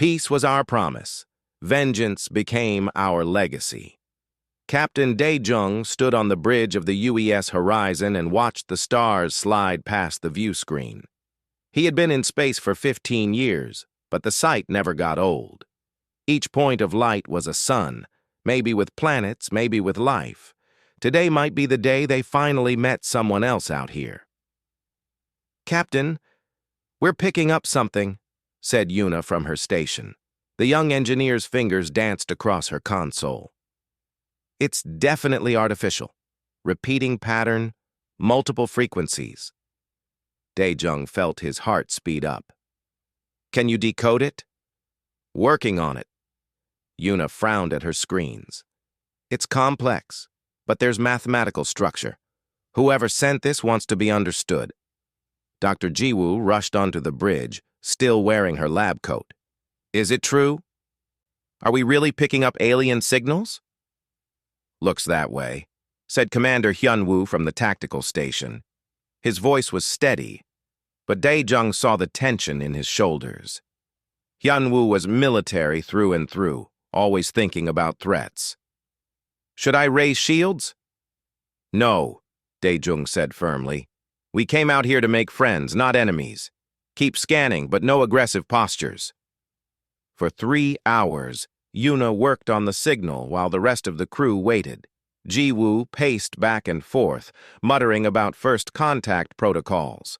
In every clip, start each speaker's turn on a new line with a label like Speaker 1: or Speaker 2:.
Speaker 1: Peace was our promise. Vengeance became our legacy. Captain Dae-jung stood on the bridge of the UES horizon and watched the stars slide past the view screen. He had been in space for 15 years, but the sight never got old. Each point of light was a sun, maybe with planets, maybe with life. Today might be the day they finally met someone else out here. "Captain, we're picking up something," said Yuna from her station. The young engineer's fingers danced across her console. "It's definitely artificial. Repeating pattern, multiple frequencies." Dae-jung felt his heart speed up. "Can you decode it?" "Working on it." Yuna frowned at her screens. "It's complex, but there's mathematical structure. Whoever sent this wants to be understood." Dr. Jiwoo rushed onto the bridge, still wearing her lab coat. "Is it true? Are we really picking up alien signals?" "Looks that way," said Commander Hyunwoo from the tactical station. His voice was steady, but Dae-jung saw the tension in his shoulders. Hyunwoo was military through and through, always thinking about threats. "Should I raise shields?" "No," Dae-jung said firmly. "We came out here to make friends, not enemies. Keep scanning, but no aggressive postures." For 3 hours, Yuna worked on the signal while the rest of the crew waited. Jiwoo paced back and forth, muttering about first contact protocols.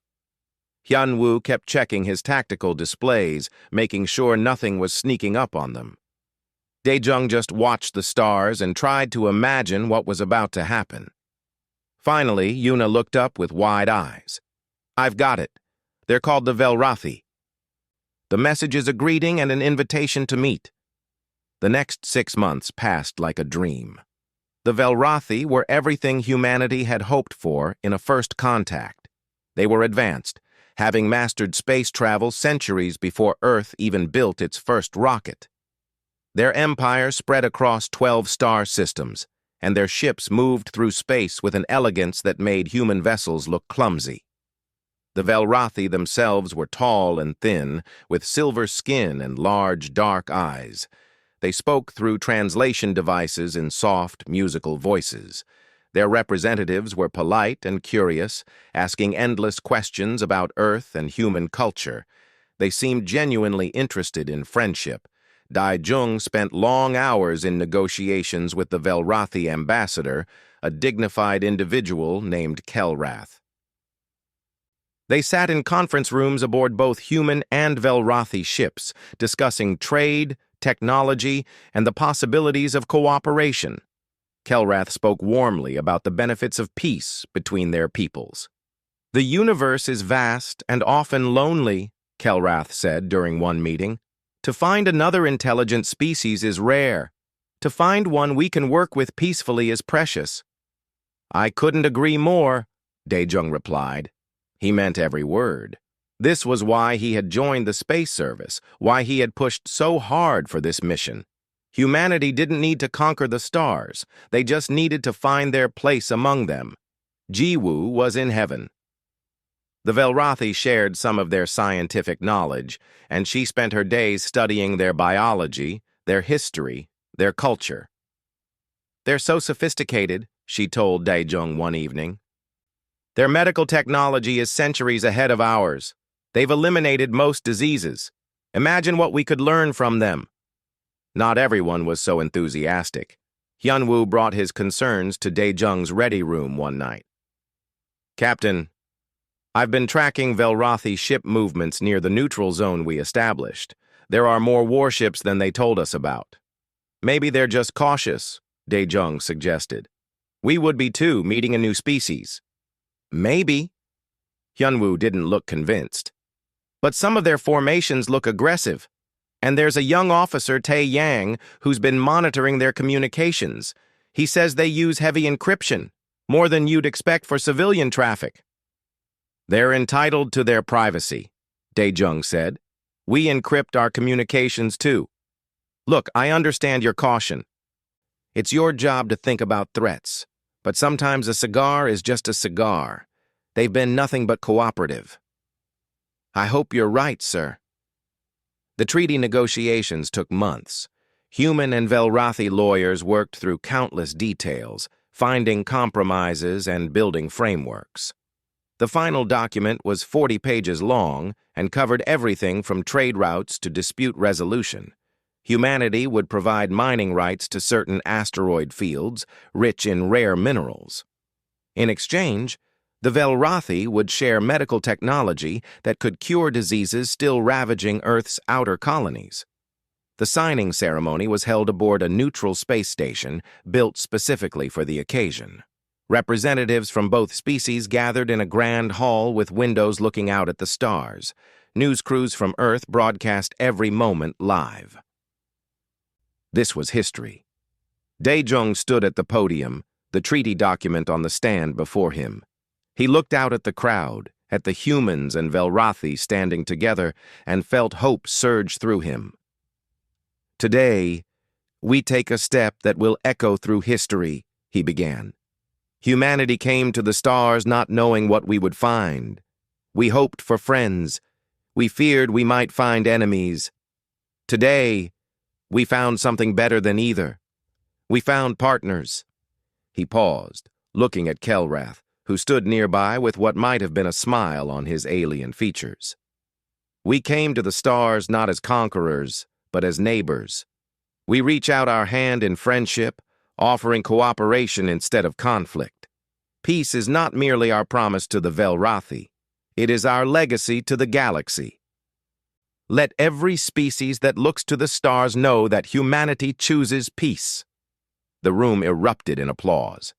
Speaker 1: Hyunwoo kept checking his tactical displays, making sure nothing was sneaking up on them. Dae-jung just watched the stars and tried to imagine what was about to happen. Finally, Yuna looked up with wide eyes. "I've got it. They're called the Velrathi. The message is a greeting and an invitation to meet." The next 6 months passed like a dream. The Velrathi were everything humanity had hoped for in a first contact. They were advanced, having mastered space travel centuries before Earth even built its first rocket. Their empire spread across 12 star systems, and their ships moved through space with an elegance that made human vessels look clumsy. The Velrathi themselves were tall and thin, with silver skin and large, dark eyes. They spoke through translation devices in soft, musical voices. Their representatives were polite and curious, asking endless questions about Earth and human culture. They seemed genuinely interested in friendship. Dae-jung spent long hours in negotiations with the Velrathi ambassador, a dignified individual named Kelrath. They sat in conference rooms aboard both human and Velrathi ships, discussing trade, technology, and the possibilities of cooperation. Kelrath spoke warmly about the benefits of peace between their peoples. "The universe is vast and often lonely," Kelrath said during one meeting. "To find another intelligent species is rare. To find one we can work with peacefully is precious." "I couldn't agree more," Dae-jung replied. He meant every word. This was why he had joined the space service, why he had pushed so hard for this mission. Humanity didn't need to conquer the stars. They just needed to find their place among them. Jiwoo was in heaven. The Velrathi shared some of their scientific knowledge, and she spent her days studying their biology, their history, their culture. "They're so sophisticated," she told Dae-jung one evening. "Their medical technology is centuries ahead of ours. They've eliminated most diseases. Imagine what we could learn from them." Not everyone was so enthusiastic. Hyunwoo brought his concerns to Dae-jung's ready room one night. "Captain, I've been tracking Velrathi ship movements near the neutral zone we established. There are more warships than they told us about." "Maybe they're just cautious," Dae-jung suggested. "We would be too, meeting a new species." "Maybe." Hyunwoo didn't look convinced. "But some of their formations look aggressive. And there's a young officer, Tae Yang, who's been monitoring their communications. He says they use heavy encryption, more than you'd expect for civilian traffic." "They're entitled to their privacy," Dae-jung said. "We encrypt our communications too. Look, I understand your caution. It's your job to think about threats, but sometimes a cigar is just a cigar. They've been nothing but cooperative." "I hope you're right, sir." The treaty negotiations took months. Human and Velrathi lawyers worked through countless details, finding compromises and building frameworks. The final document was 40 pages long and covered everything from trade routes to dispute resolution. Humanity would provide mining rights to certain asteroid fields, rich in rare minerals. In exchange, the Velrathi would share medical technology that could cure diseases still ravaging Earth's outer colonies. The signing ceremony was held aboard a neutral space station built specifically for the occasion. Representatives from both species gathered in a grand hall with windows looking out at the stars. News crews from Earth broadcast every moment live. This was history. Daejung stood at the podium, the treaty document on the stand before him. He looked out at the crowd, at the humans and Velrathi standing together, and felt hope surge through him. Today, we take a step that will echo through history, he began. Humanity came to the stars not knowing what we would find. We hoped for friends. We feared we might find enemies. Today, we found something better than either. We found partners. He paused, looking at Kelrath, who stood nearby with what might have been a smile on his alien features. We came to the stars not as conquerors, but as neighbors. We reach out our hand in friendship, offering cooperation instead of conflict. Peace is not merely our promise to the Velrathi. It is our legacy to the galaxy. Let every species that looks to the stars know that humanity chooses peace. The room erupted in applause.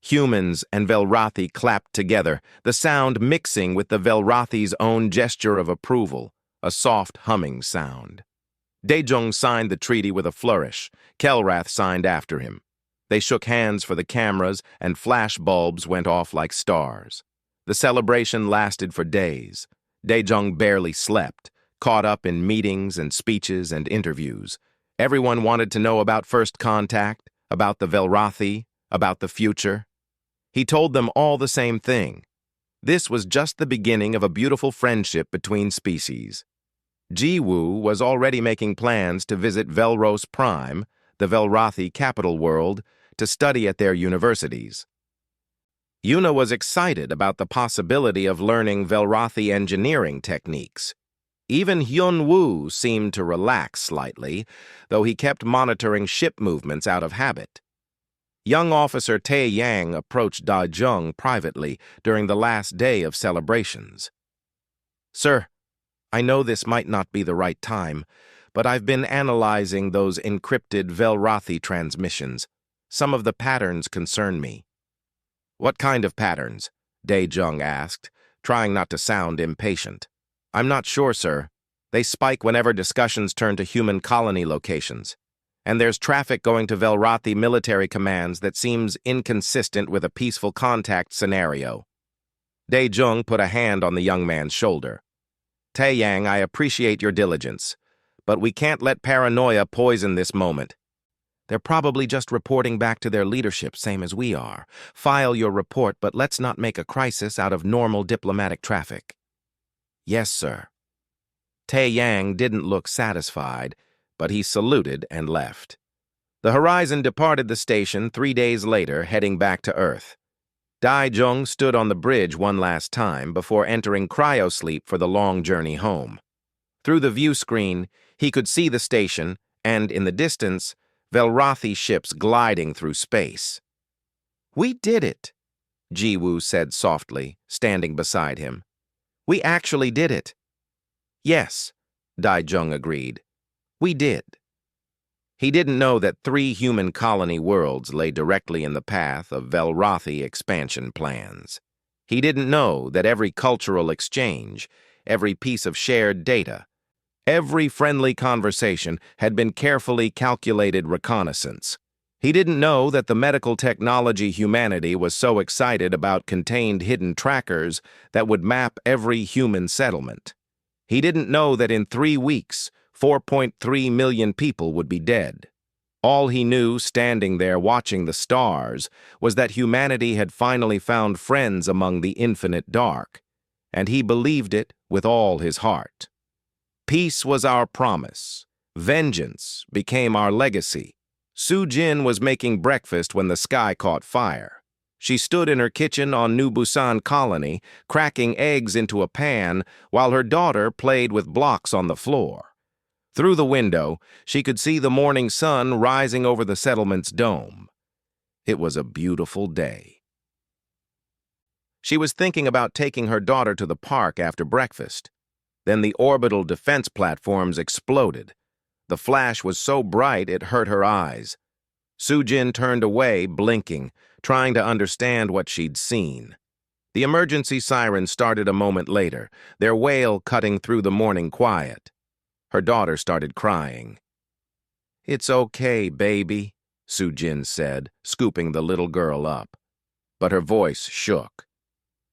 Speaker 1: Humans and Velrathi clapped together, the sound mixing with the Velrathi's own gesture of approval, a soft humming sound. Daejung signed the treaty with a flourish. Kelrath signed after him. They shook hands for the cameras, and flash bulbs went off like stars. The celebration lasted for days. Daejung barely slept, caught up in meetings and speeches and interviews. Everyone wanted to know about first contact, about the Velrathi, about the future. He told them all the same thing. This was just the beginning of a beautiful friendship between species. Jiwoo was already making plans to visit Velros Prime, the Velrathi capital world, to study at their universities. Yuna was excited about the possibility of learning Velrathi engineering techniques. Even Hyun-woo seemed to relax slightly, though he kept monitoring ship movements out of habit. Young Officer Tae Yang approached Daejung privately during the last day of celebrations. "Sir, I know this might not be the right time, but I've been analyzing those encrypted Velrathi transmissions. Some of the patterns concern me." "What kind of patterns?" Daejung asked, trying not to sound impatient. "I'm not sure, sir. They spike whenever discussions turn to human colony locations. And there's traffic going to Velrathi military commands that seems inconsistent with a peaceful contact scenario." Daejung put a hand on the young man's shoulder. "Taeyang, I appreciate your diligence, but we can't let paranoia poison this moment. They're probably just reporting back to their leadership, same as we are. File your report, but let's not make a crisis out of normal diplomatic traffic." "Yes, sir." Taeyang didn't look satisfied, but he saluted and left. The Horizon departed the station 3 days later, heading back to Earth. Daejung stood on the bridge one last time before entering cryosleep for the long journey home. Through the view screen, he could see the station and, in the distance, Velrathi ships gliding through space. "We did it," Jiwoo said softly, standing beside him. "We actually did it." "Yes," Daejung agreed. "We did." He didn't know that 3 human colony worlds lay directly in the path of Velrathi expansion plans. He didn't know that every cultural exchange, every piece of shared data, every friendly conversation had been carefully calculated reconnaissance. He didn't know that the medical technology humanity was so excited about contained hidden trackers that would map every human settlement. He didn't know that in 3 weeks, 4.3 million people would be dead. All he knew, standing there watching the stars, was that humanity had finally found friends among the infinite dark, and he believed it with all his heart. Peace was our promise. Vengeance became our legacy. Su-Jin was making breakfast when the sky caught fire. She stood in her kitchen on New Busan Colony, cracking eggs into a pan, while her daughter played with blocks on the floor. Through the window, she could see the morning sun rising over the settlement's dome. It was a beautiful day. She was thinking about taking her daughter to the park after breakfast. Then the orbital defense platforms exploded. The flash was so bright it hurt her eyes. Su-Jin turned away, blinking, trying to understand what she'd seen. The emergency siren started a moment later, their wail cutting through the morning quiet. Her daughter started crying. "It's okay, baby," Su-Jin said, scooping the little girl up. But her voice shook.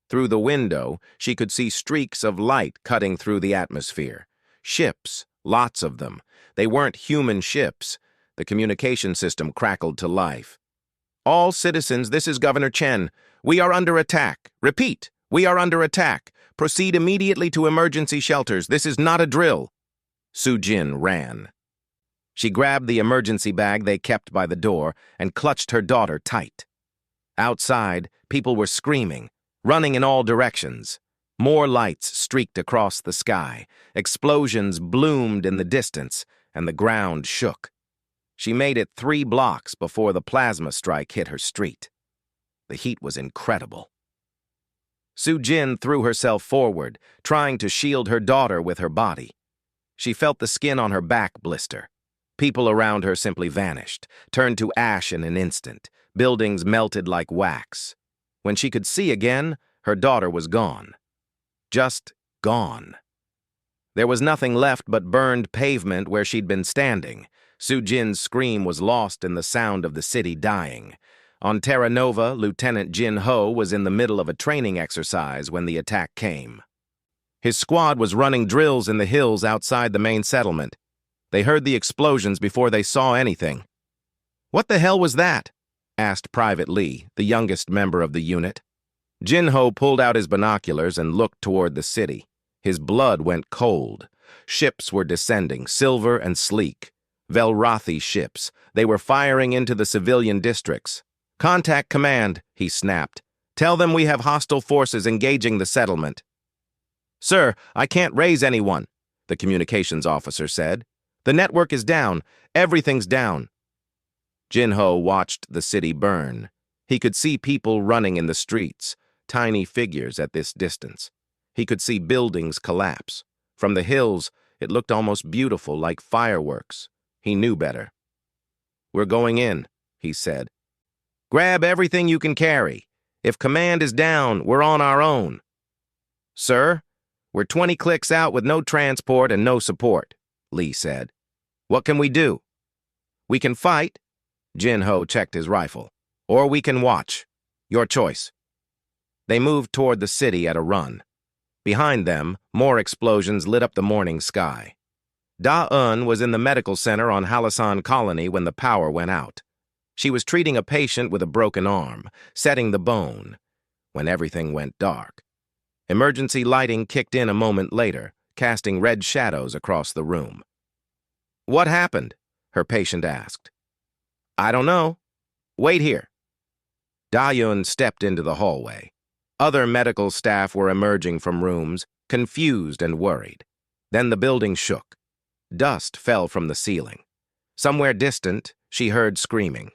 Speaker 1: Through the window, she could see streaks of light cutting through the atmosphere. Ships, lots of them. They weren't human ships. The communication system crackled to life. "All citizens, this is Governor Chen. We are under attack. Repeat, we are under attack. Proceed immediately to emergency shelters. This is not a drill." Su-Jin ran. She grabbed the emergency bag they kept by the door and clutched her daughter tight. Outside, people were screaming, running in all directions. More lights streaked across the sky. Explosions bloomed in the distance, and the ground shook. She made it 3 blocks before the plasma strike hit her street. The heat was incredible. Su-Jin threw herself forward, trying to shield her daughter with her body. She felt the skin on her back blister. People around her simply vanished, turned to ash in an instant. Buildings melted like wax. When she could see again, her daughter was gone. Just gone. There was nothing left but burned pavement where she'd been standing. Su-Jin's scream was lost in the sound of the city dying. On Terra Nova, Lieutenant Jin Ho was in the middle of a training exercise when the attack came. His squad was running drills in the hills outside the main settlement. They heard the explosions before they saw anything. "What the hell was that?" asked Private Lee, the youngest member of the unit. Jin Ho pulled out his binoculars and looked toward the city. His blood went cold. Ships were descending, silver and sleek. Velrathi ships. They were firing into the civilian districts. "Contact command," he snapped. "Tell them we have hostile forces engaging the settlement." "Sir, I can't raise anyone," the communications officer said. "The network is down. Everything's down." Jin Ho watched the city burn. He could see people running in the streets, tiny figures at this distance. He could see buildings collapse. From the hills, it looked almost beautiful, like fireworks. He knew better. "We're going in," he said. "Grab everything you can carry. If command is down, we're on our own." "Sir, we're 20 clicks out with no transport and no support," Lee said. "What can we do?" "We can fight." Jin Ho checked his rifle. "Or we can watch. Your choice." They moved toward the city at a run. Behind them, more explosions lit up the morning sky. Da-eun was in the medical center on Halasan Colony when the power went out. She was treating a patient with a broken arm, setting the bone, when everything went dark. Emergency lighting kicked in a moment later, casting red shadows across the room. "What happened?" her patient asked. "I don't know. Wait here." Da-eun stepped into the hallway. Other medical staff were emerging from rooms, confused and worried. Then the building shook. Dust fell from the ceiling. Somewhere distant, she heard screaming.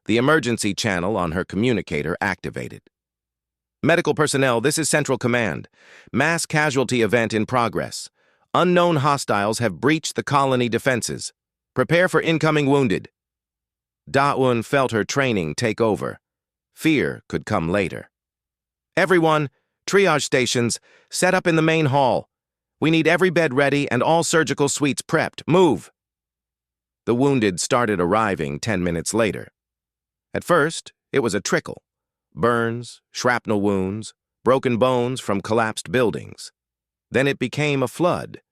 Speaker 1: The emergency channel on her communicator activated. "Medical personnel, this is Central Command. Mass casualty event in progress. Unknown hostiles have breached the colony defenses. Prepare for incoming wounded." Da-eun felt her training take over. Fear could come later. "Everyone, triage stations, set up in the main hall. We need every bed ready and all surgical suites prepped. Move!" The wounded started arriving 10 minutes later. At first, it was a trickle. Burns, shrapnel wounds, broken bones from collapsed buildings. Then it became a flood.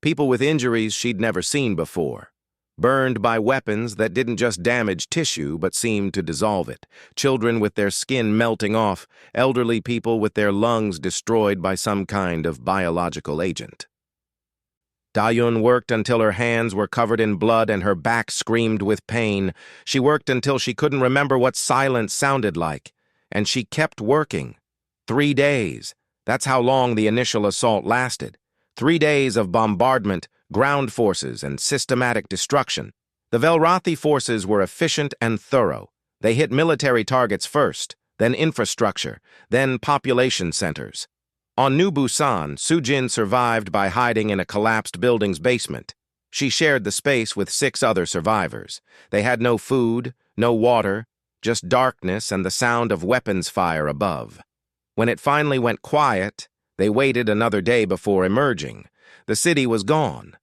Speaker 1: People with injuries she'd never seen before. Burned by weapons that didn't just damage tissue but seemed to dissolve it. Children with their skin melting off. Elderly people with their lungs destroyed by some kind of biological agent. Da-yun worked until her hands were covered in blood and her back screamed with pain. She worked until she couldn't remember what silence sounded like. And she kept working. 3 days. That's how long the initial assault lasted. 3 days of bombardment, ground forces, and systematic destruction. The Velrathi forces were efficient and thorough. They hit military targets first, then infrastructure, then population centers. On New Busan, Sujin survived by hiding in a collapsed building's basement. She shared the space with 6 other survivors. They had no food, no water, just darkness and the sound of weapons fire above. When it finally went quiet, they waited another day before emerging. The city was gone.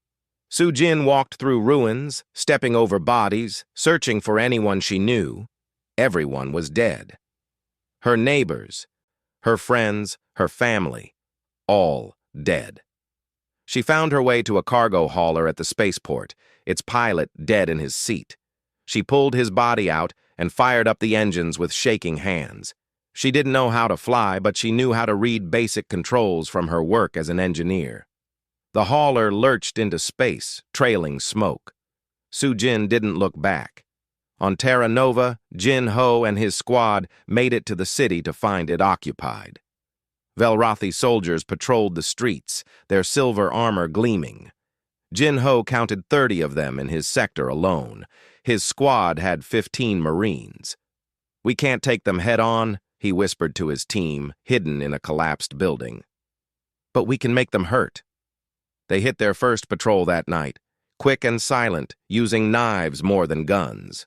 Speaker 1: Sujin walked through ruins, stepping over bodies, searching for anyone she knew. Everyone was dead. Her neighbors, her friends, her family, all dead. She found her way to a cargo hauler at the spaceport, its pilot dead in his seat. She pulled his body out and fired up the engines with shaking hands. She didn't know how to fly, but she knew how to read basic controls from her work as an engineer. The hauler lurched into space, trailing smoke. Sujin didn't look back. On Terra Nova, Jin Ho and his squad made it to the city to find it occupied. Velrathi soldiers patrolled the streets, their silver armor gleaming. Jin Ho counted 30 of them in his sector alone. His squad had 15 Marines. "We can't take them head-on," he whispered to his team, hidden in a collapsed building. "But we can make them hurt." They hit their first patrol that night, quick and silent, using knives more than guns.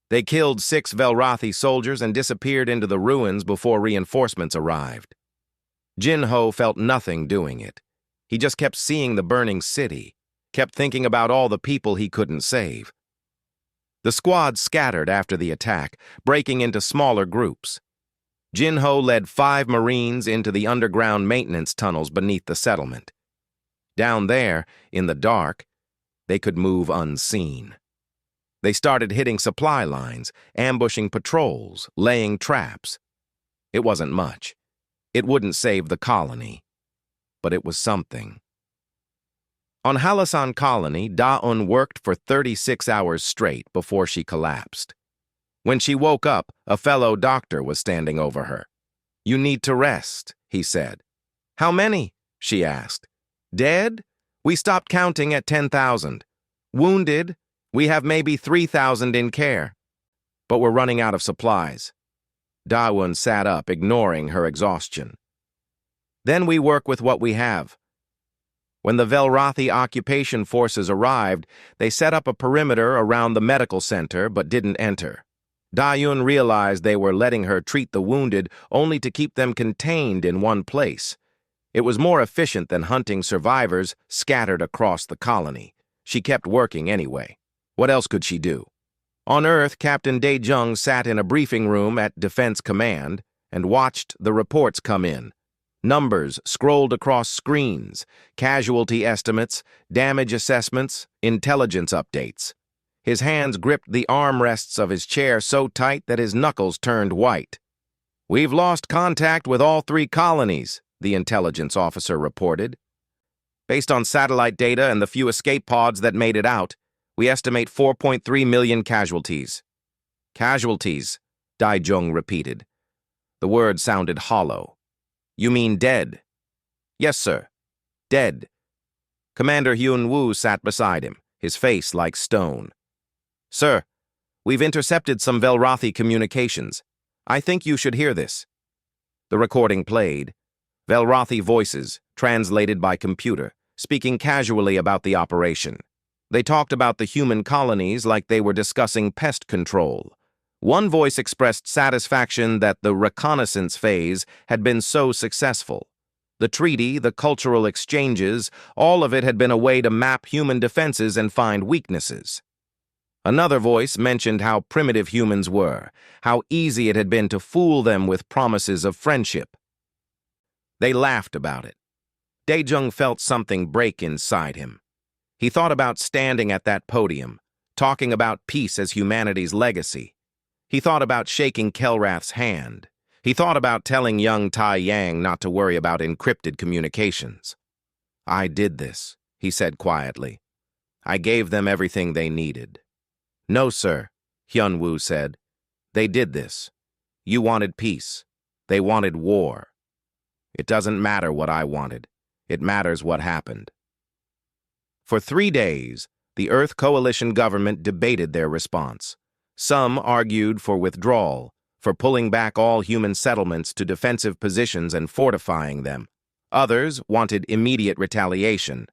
Speaker 1: They killed 6 Velrathi soldiers and disappeared into the ruins before reinforcements arrived. Jin Ho felt nothing doing it. He just kept seeing the burning city, kept thinking about all the people he couldn't save. The squad scattered after the attack, breaking into smaller groups. Jin Ho led 5 Marines into the underground maintenance tunnels beneath the settlement. Down there, in the dark, they could move unseen. They started hitting supply lines, ambushing patrols, laying traps. It wasn't much. It wouldn't save the colony, but it was something. On Halasan Colony, Da-un worked for 36 hours straight before she collapsed. When she woke up, a fellow doctor was standing over her. "You need to rest," he said. "How many?" she asked. "Dead? We stopped counting at 10,000. Wounded? We have maybe 3,000 in care. But we're running out of supplies." Da-un sat up, ignoring her exhaustion. "Then we work with what we have." When the Velrathi occupation forces arrived, they set up a perimeter around the medical center but didn't enter. Da-un realized they were letting her treat the wounded only to keep them contained in one place. It was more efficient than hunting survivors scattered across the colony. She kept working anyway. What else could she do? On Earth, Captain Dae-jung sat in a briefing room at Defense Command and watched the reports come in. Numbers scrolled across screens, casualty estimates, damage assessments, intelligence updates. His hands gripped the armrests of his chair so tight that his knuckles turned white. "We've lost contact with all 3 colonies," the intelligence officer reported. "Based on satellite data and the few escape pods that made it out, we estimate 4.3 million casualties." "Casualties," Dae-jung repeated. The word sounded hollow. "You mean dead?" "Yes, sir. Dead." Commander Hyun-woo sat beside him, his face like stone. "Sir, we've intercepted some Velrathi communications. I think you should hear this." The recording played. Velrathi voices, translated by computer, speaking casually about the operation. They talked about the human colonies like they were discussing pest control. One voice expressed satisfaction that the reconnaissance phase had been so successful. The treaty, the cultural exchanges, all of it had been a way to map human defenses and find weaknesses. Another voice mentioned how primitive humans were, how easy it had been to fool them with promises of friendship. They laughed about it. Dae-jung felt something break inside him. He thought about standing at that podium, talking about peace as humanity's legacy. He thought about shaking Kelrath's hand. He thought about telling young Tai Yang not to worry about encrypted communications. "I did this," he said quietly. I gave them everything they needed. No, sir, Hyun-woo said. They did this. You wanted peace. They wanted war. It doesn't matter what I wanted. It matters what happened. For 3 days, the Earth Coalition government debated their response. Some argued for withdrawal, for pulling back all human settlements to defensive positions and fortifying them. Others wanted immediate retaliation.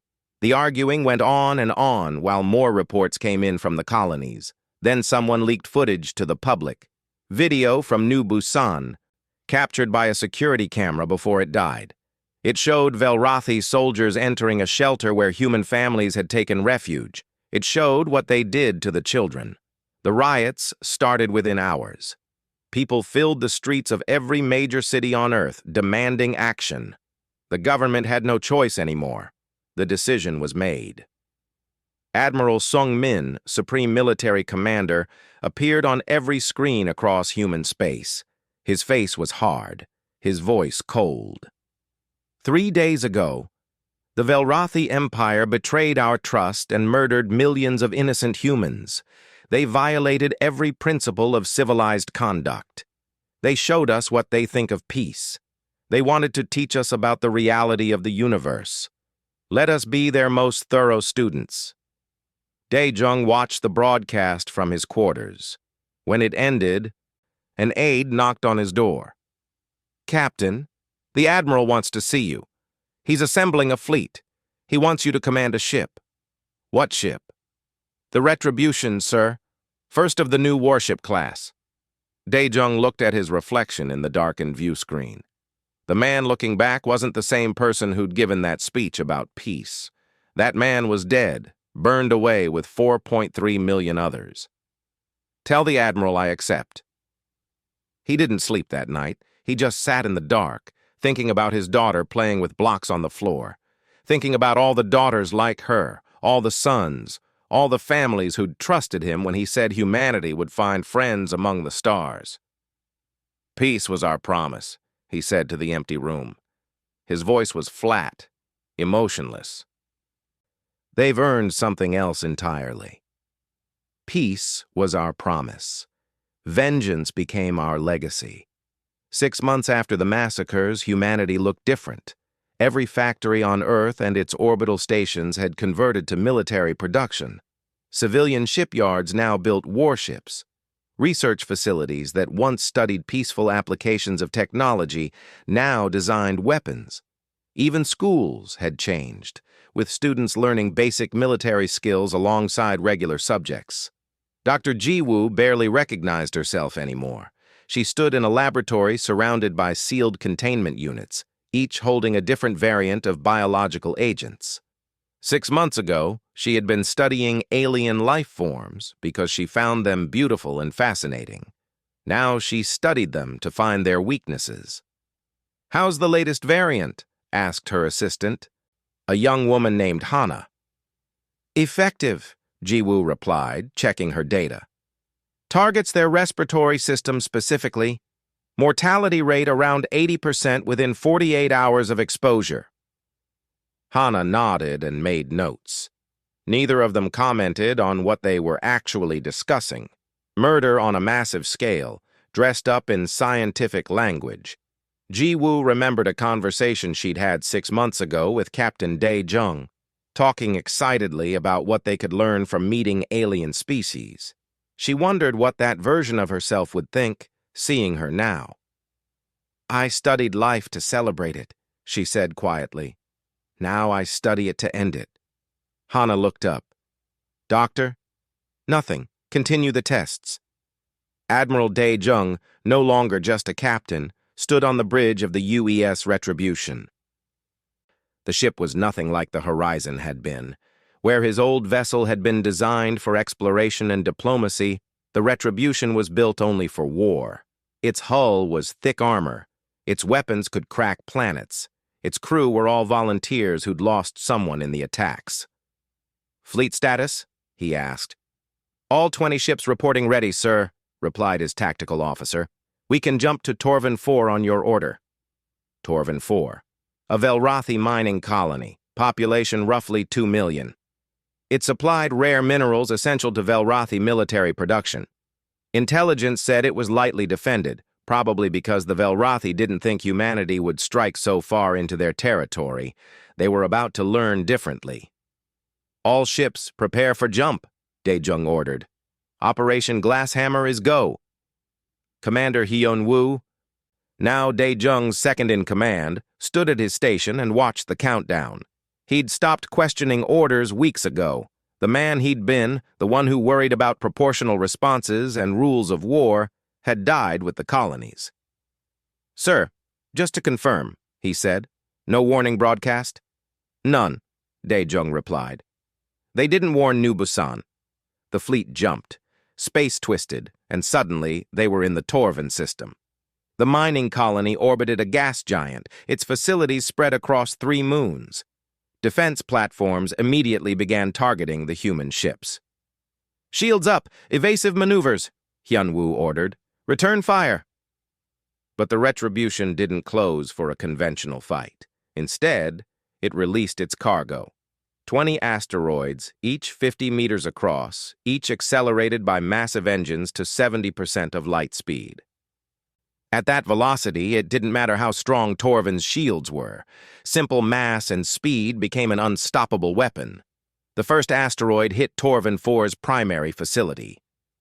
Speaker 1: The arguing went on while more reports came in from the colonies. Then someone leaked footage to the public. Video from New Busan, captured by a security camera before it died. It showed Velrathi soldiers entering a shelter where human families had taken refuge. It showed what they did to the children. The riots started within hours. People filled the streets of every major city on Earth, demanding action. The government had no choice anymore. The decision was made. Admiral Sung Min, Supreme Military Commander, appeared on every screen across human space. His face was hard, his voice cold. 3 days ago, the Velrathi Empire betrayed our trust and murdered millions of innocent humans. They violated every principle of civilized conduct. They showed us what they think of peace. They wanted to teach us about the reality of the universe. Let us be their most thorough students. Dae-jung watched the broadcast from his quarters. When it ended, an aide knocked on his door. Captain, the Admiral wants to see you. He's assembling a fleet. He wants you to command a ship. What ship? The Retribution, sir. First of the new warship class. Dae-jung looked at his reflection in the darkened view screen. The man looking back wasn't the same person who'd given that speech about peace. That man was dead, burned away with 4.3 million others. Tell the Admiral I accept. He didn't sleep that night. He just sat in the dark, thinking about his daughter playing with blocks on the floor, thinking about all the daughters like her, all the sons, all the families who'd trusted him when he said humanity would find friends among the stars. Peace was our promise, he said to the empty room. His voice was flat, emotionless. They've earned something else entirely. Peace was our promise. Vengeance became our legacy. 6 months after the massacres, humanity looked different. Every factory on Earth and its orbital stations had converted to military production. Civilian shipyards now built warships. Research facilities that once studied peaceful applications of technology now designed weapons. Even schools had changed, with students learning basic military skills alongside regular subjects. Dr. Ji-woo barely recognized herself anymore. She stood in a laboratory surrounded by sealed containment units, each holding a different variant of biological agents. 6 months ago, she had been studying alien life forms because she found them beautiful and fascinating. Now she studied them to find their weaknesses. "How's the latest variant?" asked her assistant, a young woman named Hana. "Effective," Ji-woo replied, checking her data. "Targets their respiratory system specifically. Mortality rate around 80% within 48 hours of exposure." Hana nodded and made notes. Neither of them commented on what they were actually discussing. Murder on a massive scale, dressed up in scientific language. Ji-woo remembered a conversation she'd had 6 months ago with Captain Dae-jung, talking excitedly about what they could learn from meeting alien species. She wondered what that version of herself would think, seeing her now. "I studied life to celebrate it," she said quietly. "Now I study it to end it." Hana looked up. "Doctor?" "Nothing. Continue the tests." Admiral Dae-jung, no longer just a captain, stood on the bridge of the UES Retribution. The ship was nothing like the Horizon had been. Where his old vessel had been designed for exploration and diplomacy, the Retribution was built only for war. Its hull was thick armor. Its weapons could crack planets. Its crew were all volunteers who'd lost someone in the attacks. "Fleet status?" he asked. "All 20 ships reporting ready, sir," replied his tactical officer. "We can jump to Torvin 4 on your order." Torvin 4, a Velrathi mining colony, population roughly 2 million. It supplied rare minerals essential to Velrathi military production. Intelligence said it was lightly defended, probably because the Velrathi didn't think humanity would strike so far into their territory. They were about to learn differently. "All ships, prepare for jump," Daejung ordered. "Operation Glasshammer is go." Commander Hyun-woo, now Daejung's second-in-command, stood at his station and watched the countdown. He'd stopped questioning orders weeks ago. The man he'd been, the one who worried about proportional responses and rules of war, had died with the colonies. "Sir, just to confirm," he said, "no warning broadcast?" "None," Daejung replied. They didn't warn New Busan. The fleet jumped. Space twisted, and suddenly they were in the Torvin system. The mining colony orbited a gas giant, its facilities spread across 3 moons. Defense platforms immediately began targeting the human ships. "Shields up! Evasive maneuvers!" Hyun-woo ordered. "Return fire!" But the Retribution didn't close for a conventional fight. Instead, it released its cargo. 20 asteroids, each 50 meters across, each accelerated by massive engines to 70% of light speed. At that velocity, it didn't matter how strong Torvin's shields were. Simple mass and speed became an unstoppable weapon. The first asteroid hit Torvin 4's primary facility.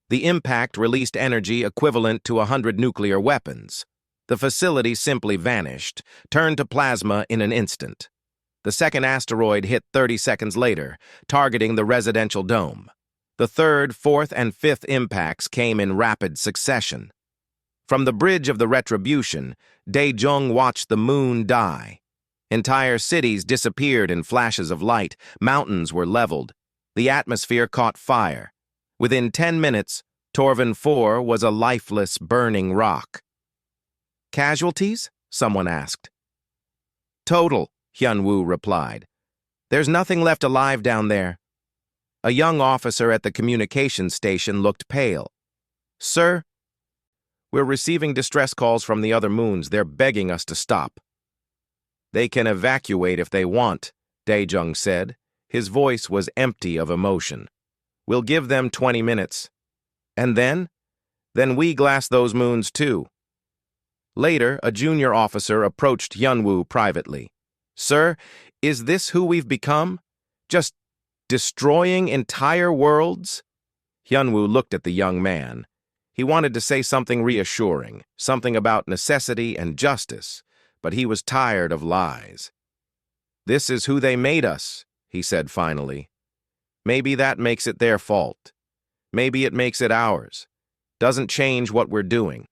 Speaker 1: The impact released energy equivalent to 100 nuclear weapons. The facility simply vanished, turned to plasma in an instant. The second asteroid hit 30 seconds later, targeting the residential dome. The third, fourth, and fifth impacts came in rapid succession. From the bridge of the Retribution, Daejung watched the moon die. Entire cities disappeared in flashes of light, mountains were leveled. The atmosphere caught fire. Within 10 minutes, Torvin 4 was a lifeless, burning rock. "Casualties?" someone asked. "Total," Hyun-woo replied. "There's nothing left alive down there." A young officer at the communications station looked pale. "Sir, we're receiving distress calls from the other moons. They're begging us to stop." "They can evacuate if they want," Daejung said. His voice was empty of emotion. "We'll give them 20 minutes. And then? Then we glass those moons too." Later, a junior officer approached Hyun-woo privately. "Sir, is this who we've become? Just destroying entire worlds?" Hyun-woo looked at the young man. He wanted to say something reassuring, something about necessity and justice, but he was tired of lies. "This is who they made us," he said finally. "Maybe that makes it their fault. Maybe it makes it ours. Doesn't change what we're doing."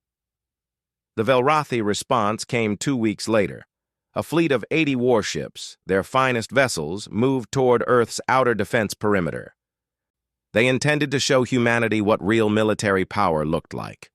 Speaker 1: The Velrathi response came 2 weeks later. A fleet of 80 warships, their finest vessels, moved toward Earth's outer defense perimeter. They intended to show humanity what real military power looked like.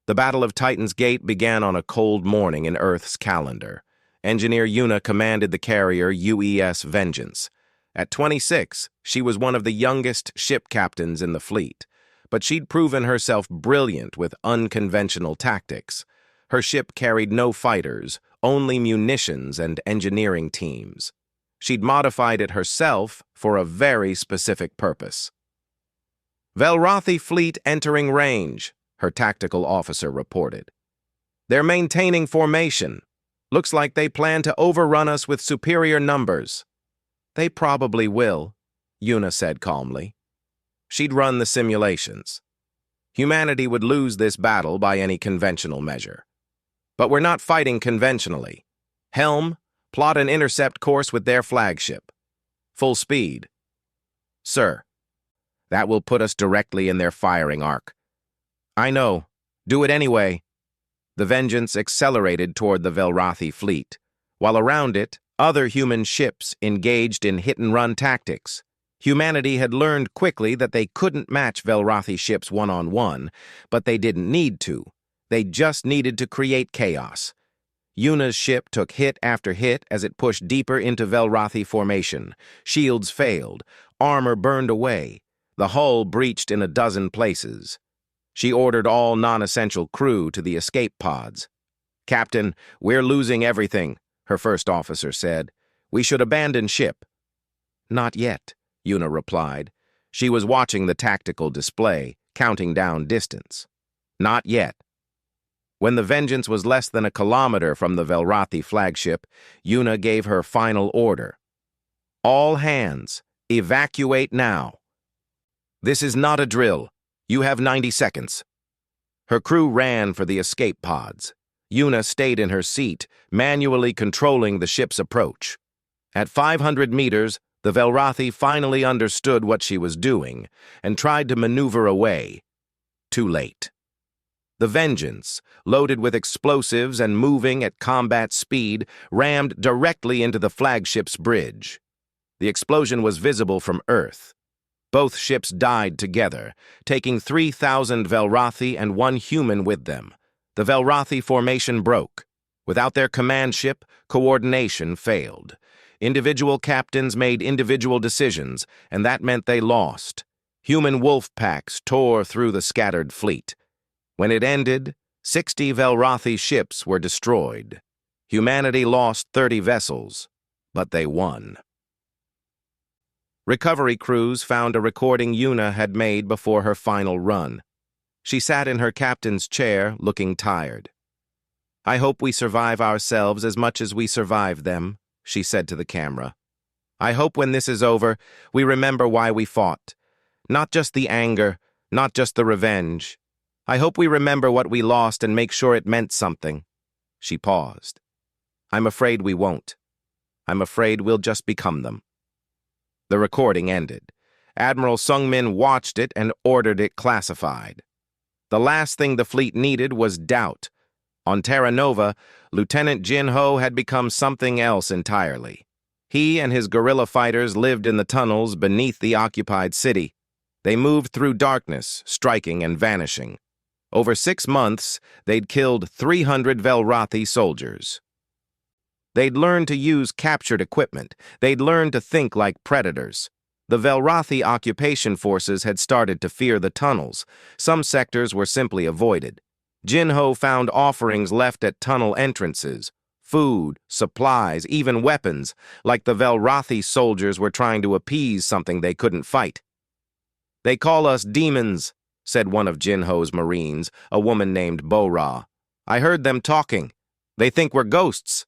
Speaker 1: The Battle of Titan's Gate began on a cold morning in Earth's calendar. Engineer Yuna commanded the carrier UES Vengeance. At 26, she was one of the youngest ship captains in the fleet, but she'd proven herself brilliant with unconventional tactics. Her ship carried no fighters, only munitions and engineering teams. She'd modified it herself for a very specific purpose. "Velrathi fleet entering range," her tactical officer reported. "They're maintaining formation. Looks like they plan to overrun us with superior numbers." "They probably will," Yuna said calmly. She'd run the simulations. Humanity would lose this battle by any conventional measure. But we're not fighting conventionally. Helm, plot an intercept course with their flagship. Full speed. "Sir, that will put us directly in their firing arc." "I know. Do it anyway." The Vengeance accelerated toward the Velrathi fleet, while around it, other human ships engaged in hit-and-run tactics. Humanity had learned quickly that they couldn't match Velrathi ships one-on-one, but they didn't need to. They just needed to create chaos. Yuna's ship took hit after hit as it pushed deeper into Velrathi formation. Shields failed, armor burned away, the hull breached in a dozen places. She ordered all non-essential crew to the escape pods. "Captain, we're losing everything," her first officer said. We should abandon ship. Not yet, Yuna replied. She was watching the tactical display, counting down distance. Not yet. When the Vengeance was less than a kilometer from the Velrathi flagship, Yuna gave her final order. All hands, evacuate now. This is not a drill. You have 90 seconds. Her crew ran for the escape pods. Yuna stayed in her seat, manually controlling the ship's approach. At 500 meters, the Velrathi finally understood what she was doing and tried to maneuver away. Too late. The Vengeance, loaded with explosives and moving at combat speed, rammed directly into the flagship's bridge. The explosion was visible from Earth. Both ships died together, taking 3,000 Velrathi and 1 human with them. The Velrathi formation broke. Without their command ship, coordination failed. Individual captains made individual decisions, and that meant they lost. Human wolf packs tore through the scattered fleet. When it ended, 60 Velrathi ships were destroyed. Humanity lost 30 vessels, but they won. Recovery crews found a recording Yuna had made before her final run. She sat in her captain's chair, looking tired. "I hope we survive ourselves as much as we survive them," she said to the camera. "I hope when this is over, we remember why we fought. Not just the anger, not just the revenge. I hope we remember what we lost and make sure it meant something." She paused. "I'm afraid we won't. I'm afraid we'll just become them." The recording ended. Admiral Sungmin watched it and ordered it classified. The last thing the fleet needed was doubt. On Terra Nova, Lieutenant Jin Ho had become something else entirely. He and his guerrilla fighters lived in the tunnels beneath the occupied city. They moved through darkness, striking and vanishing. Over 6 months, they'd killed 300 Velrathi soldiers. They'd learned to use captured equipment. They'd learned to think like predators. The Velrathi occupation forces had started to fear the tunnels. Some sectors were simply avoided. Jinho found offerings left at tunnel entrances. Food, supplies, even weapons, like the Velrathi soldiers were trying to appease something they couldn't fight. "They call us demons," said one of Jinho's Marines, a woman named Bo-Ra. "I heard them talking. They think we're ghosts."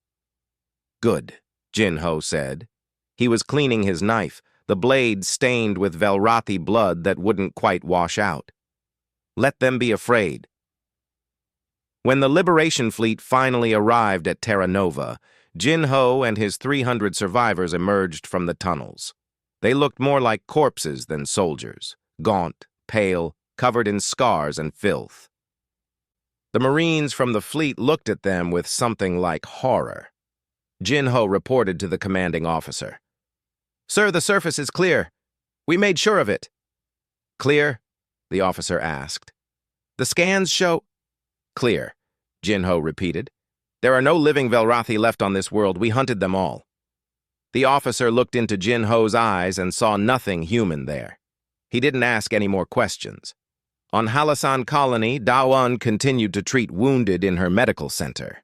Speaker 1: "Good," Jinho said. He was cleaning his knife, the blade stained with Velrathi blood that wouldn't quite wash out. "Let them be afraid." When the Liberation Fleet finally arrived at Terra Nova, Jinho and his 300 survivors emerged from the tunnels. They looked more like corpses than soldiers, gaunt, pale, covered in scars and filth. The Marines from the fleet looked at them with something like horror. Jinho reported to the commanding officer. "Sir, the surface is clear. We made sure of it." "Clear?" the officer asked. "The scans show—" "Clear," Jinho repeated. "There are no living Velrathi left on this world. We hunted them all." The officer looked into Jinho's eyes and saw nothing human there. He didn't ask any more questions. On Halasan Colony, Dawan continued to treat wounded in her medical center.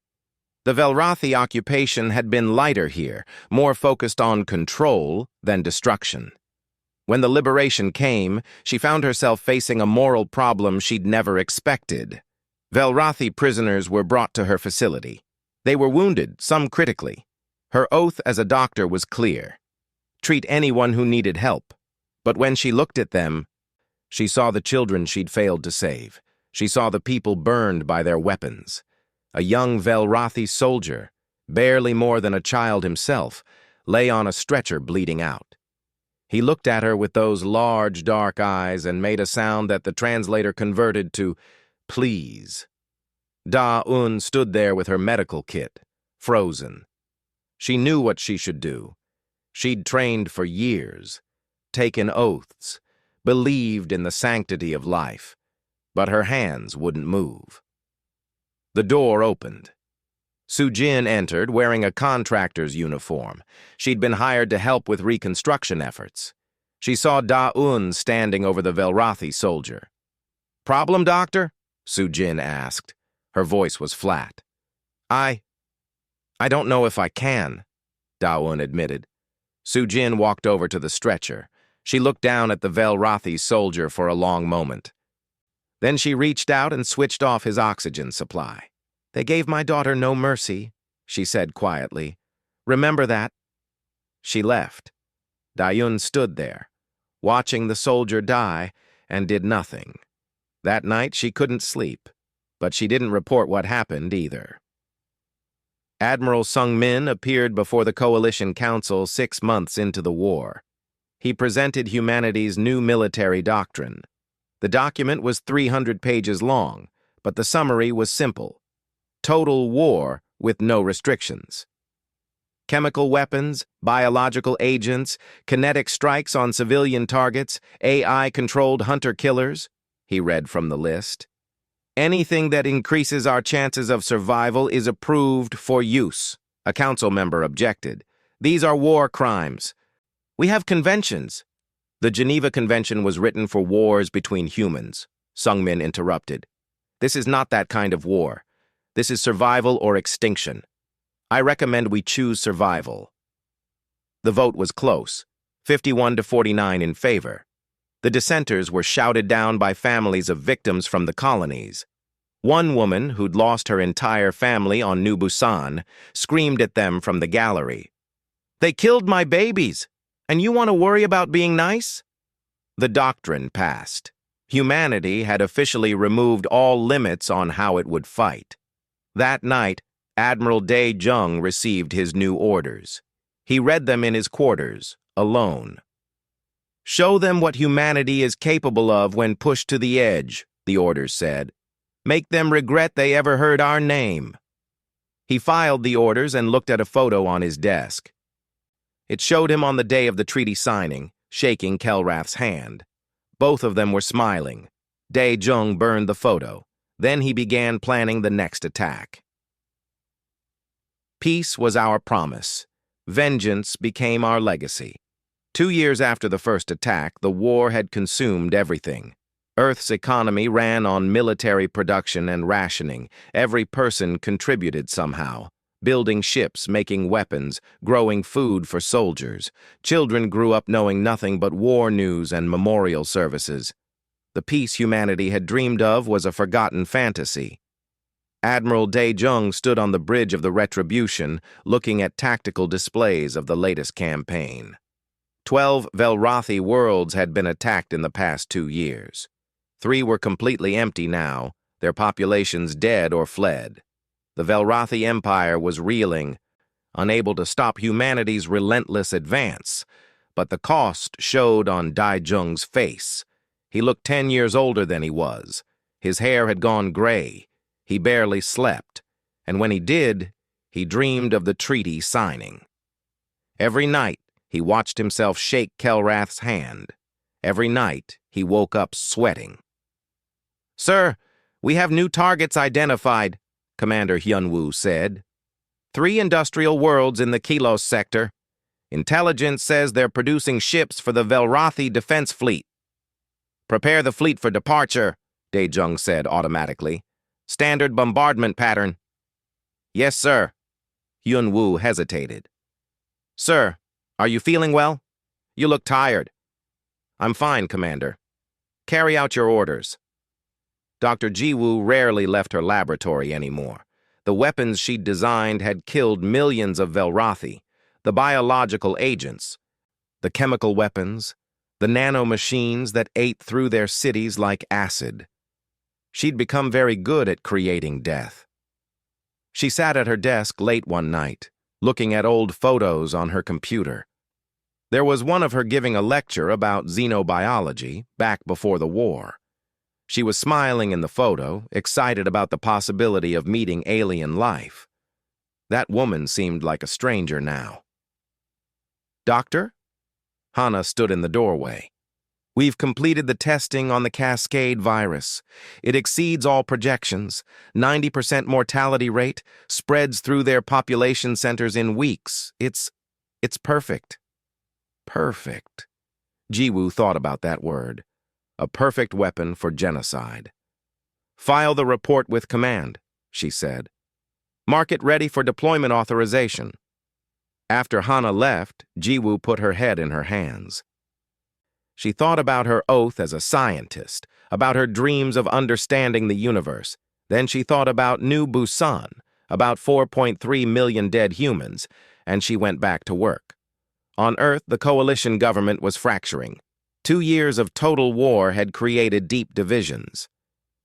Speaker 1: The Velrathi occupation had been lighter here, more focused on control than destruction. When the liberation came, she found herself facing a moral problem she'd never expected. Velrathi prisoners were brought to her facility. They were wounded, some critically. Her oath as a doctor was clear. Treat anyone who needed help. But when she looked at them, she saw the children she'd failed to save. She saw the people burned by their weapons. A young Velrathi soldier, barely more than a child himself, lay on a stretcher bleeding out. He looked at her with those large, dark eyes and made a sound that the translator converted to "please." Da-Un stood there with her medical kit, frozen. She knew what she should do. She'd trained for years, taken oaths, believed in the sanctity of life, but her hands wouldn't move. The door opened. Sujin entered, wearing a contractor's uniform. She'd been hired to help with reconstruction efforts. She saw Da-Un standing over the Velrathi soldier. "Problem, doctor?" Sujin asked. Her voice was flat. I don't know if I can." Daewon admitted. Sujin walked over to the stretcher. She looked down at the Velrathi soldier for a long moment. Then she reached out and switched off his oxygen supply. "They gave my daughter no mercy," she said quietly. "Remember that." She left. Daewon stood there, watching the soldier die, and did nothing. That night she couldn't sleep, but she didn't report what happened either. Admiral Sung Min appeared before the Coalition Council 6 months into the war. He presented humanity's new military doctrine. The document was 300 pages long, but the summary was simple. Total war with no restrictions. Chemical weapons, biological agents, kinetic strikes on civilian targets, AI-controlled hunter-killers, he read from the list. Anything that increases our chances of survival is approved for use, a council member objected. These are war crimes. We have conventions. The Geneva Convention was written for wars between humans, Sung Min interrupted. This is not that kind of war. This is survival or extinction. I recommend we choose survival. The vote was close, 51 to 49 in favor. The dissenters were shouted down by families of victims from the colonies. One woman, who'd lost her entire family on New Busan, screamed at them from the gallery. "They killed my babies, and you want to worry about being nice?" The doctrine passed. Humanity had officially removed all limits on how it would fight. That night, Admiral Dae Jung received his new orders. He read them in his quarters, alone. "Show them what humanity is capable of when pushed to the edge," the orders said. "Make them regret they ever heard our name." He filed the orders and looked at a photo on his desk. It showed him on the day of the treaty signing, shaking Kelrath's hand. Both of them were smiling. Dae Jung burned the photo. Then he began planning the next attack. Peace was our promise. Vengeance became our legacy. 2 years after the first attack, the war had consumed everything. Earth's economy ran on military production and rationing. Every person contributed somehow. Building ships, making weapons, growing food for soldiers. Children grew up knowing nothing but war news and memorial services. The peace humanity had dreamed of was a forgotten fantasy. Admiral Dae Jung stood on the bridge of the Retribution, looking at tactical displays of the latest campaign. 12 Velrathi worlds had been attacked in the past 2 years. 3 were completely empty now, their populations dead or fled. The Velrathi Empire was reeling, unable to stop humanity's relentless advance, but the cost showed on Dae Jung's face. He looked 10 years older than he was. His hair had gone gray. He barely slept, and when he did, he dreamed of the treaty signing. Every night, he watched himself shake Kelrath's hand. Every night, he woke up sweating. "Sir, we have new targets identified," Commander Hyunwoo said. 3 industrial worlds in the Kilos sector. Intelligence says they're producing ships for the Velrathi Defense Fleet. "Prepare the fleet for departure," Dae Jung said automatically. "Standard bombardment pattern." "Yes, sir." Hyunwoo hesitated. "Sir, are you feeling well? You look tired." "I'm fine, Commander." "Carry out your orders." Dr. Jiwoo rarely left her laboratory anymore. The weapons she'd designed had killed millions of Velrathi, the biological agents, the chemical weapons, the nanomachines that ate through their cities like acid. She'd become very good at creating death. She sat at her desk late one night, looking at old photos on her computer. There was one of her giving a lecture about xenobiology back before the war. She was smiling in the photo, excited about the possibility of meeting alien life. That woman seemed like a stranger now. "Doctor?" Hana stood in the doorway. "We've completed the testing on the Cascade virus. It exceeds all projections. 90% mortality rate, spreads through their population centers in weeks. It's perfect." Perfect. Jiwoo thought about that word. A perfect weapon for genocide. "File the report with command," she said. "Mark it ready for deployment authorization." After Hana left, Jiwoo put her head in her hands. She thought about her oath as a scientist, about her dreams of understanding the universe. Then she thought about New Busan, about 4.3 million dead humans, and she went back to work. On Earth, the coalition government was fracturing. 2 years of total war had created deep divisions.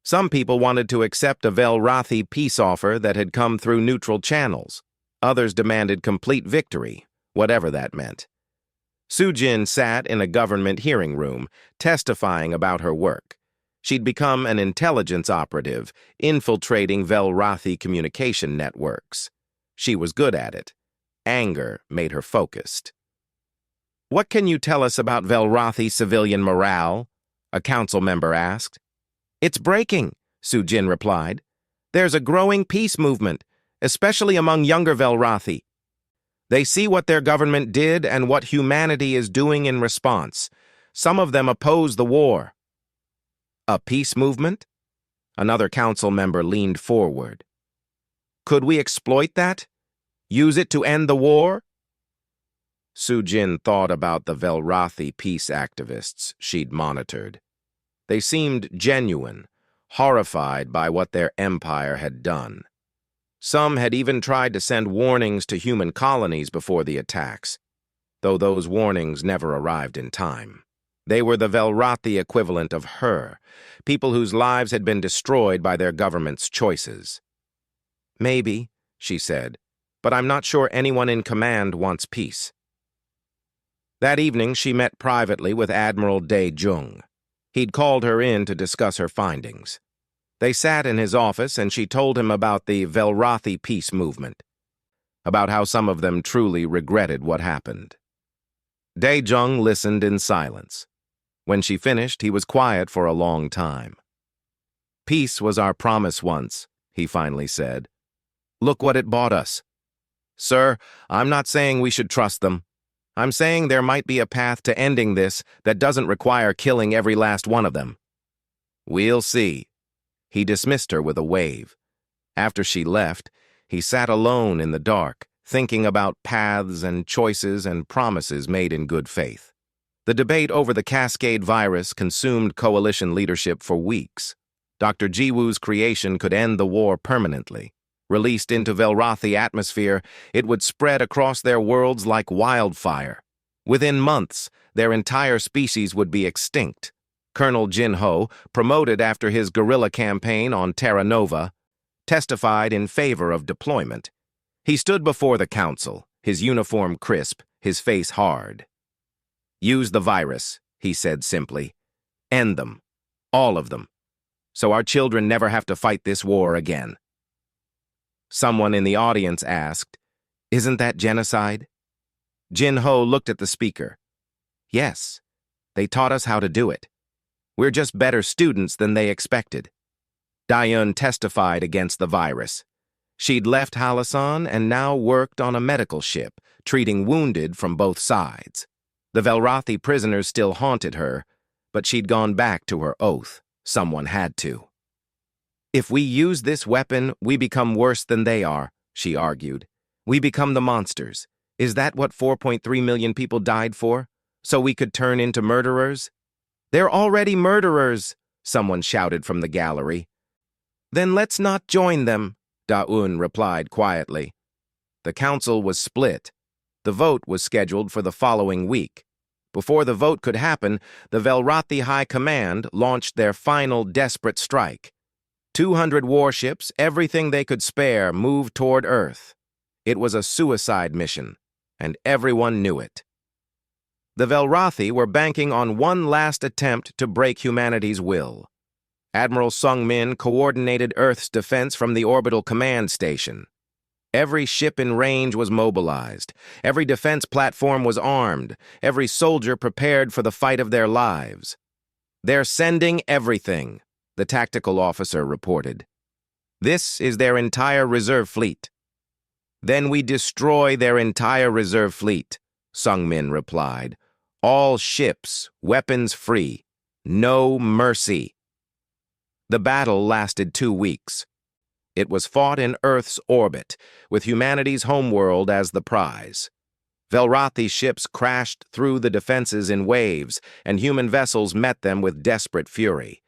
Speaker 1: Some people wanted to accept a Velrathi peace offer that had come through neutral channels. Others demanded complete victory, whatever that meant. Sujin sat in a government hearing room, testifying about her work. She'd become an intelligence operative, infiltrating Velrathi communication networks. She was good at it. Anger made her focused. "What can you tell us about Velrathi civilian morale?" a council member asked. "It's breaking," Sujin replied. "There's a growing peace movement, especially among younger Velrathi. They see what their government did and what humanity is doing in response. Some of them oppose the war." "A peace movement?" Another council member leaned forward. "Could we exploit that? Use it to end the war?" Sujin thought about the Velrathi peace activists she'd monitored. They seemed genuine, horrified by what their empire had done. Some had even tried to send warnings to human colonies before the attacks, though those warnings never arrived in time. They were the Velrathi equivalent of her, people whose lives had been destroyed by their government's choices. "Maybe," she said, "but I'm not sure anyone in command wants peace." That evening, she met privately with Admiral Dae-jung. He'd called her in to discuss her findings. They sat in his office, and she told him about the Velrathi peace movement, about how some of them truly regretted what happened. Dae-jung listened in silence. When she finished, he was quiet for a long time. "Peace was our promise once," he finally said. "Look what it bought us. Sir, I'm not saying we should trust them. I'm saying there might be a path to ending this that doesn't require killing every last one of them." "We'll see." He dismissed her with a wave. After she left, he sat alone in the dark, thinking about paths and choices and promises made in good faith. The debate over the Cascade virus consumed coalition leadership for weeks. Dr. Jiwoo's creation could end the war permanently. Released into Velrathi atmosphere, it would spread across their worlds like wildfire. Within months, their entire species would be extinct. Colonel Jin-ho, promoted after his guerrilla campaign on Terra Nova, testified in favor of deployment. He stood before the council, his uniform crisp, his face hard. "Use the virus," he said simply. "End them. All of them. So our children never have to fight this war again." Someone in the audience asked, "Isn't that genocide?" Jin-ho looked at the speaker. "Yes, they taught us how to do it. We're just better students than they expected." Daeun testified against the virus. She'd left Halasan and now worked on a medical ship, treating wounded from both sides. The Velrathi prisoners still haunted her, but she'd gone back to her oath. Someone had to. "If we use this weapon, we become worse than they are," she argued. "We become the monsters. Is that what 4.3 million people died for? So we could turn into murderers?" "They're already murderers," someone shouted from the gallery. "Then let's not join them," Daeun replied quietly. The council was split. The vote was scheduled for the following week. Before the vote could happen, the Velrathi High Command launched their final desperate strike. 200 warships, everything they could spare, moved toward Earth. It was a suicide mission, and everyone knew it. The Velrathi were banking on one last attempt to break humanity's will. Admiral Sung-min coordinated Earth's defense from the orbital command station. Every ship in range was mobilized. Every defense platform was armed. Every soldier prepared for the fight of their lives. "They're sending everything," the tactical officer reported. "This is their entire reserve fleet." "Then we destroy their entire reserve fleet," Sung-min replied. "All ships, weapons free. No mercy." The battle lasted 2 weeks. It was fought in Earth's orbit, with humanity's homeworld as the prize. Velrathi ships crashed through the defenses in waves, and human vessels met them with desperate fury.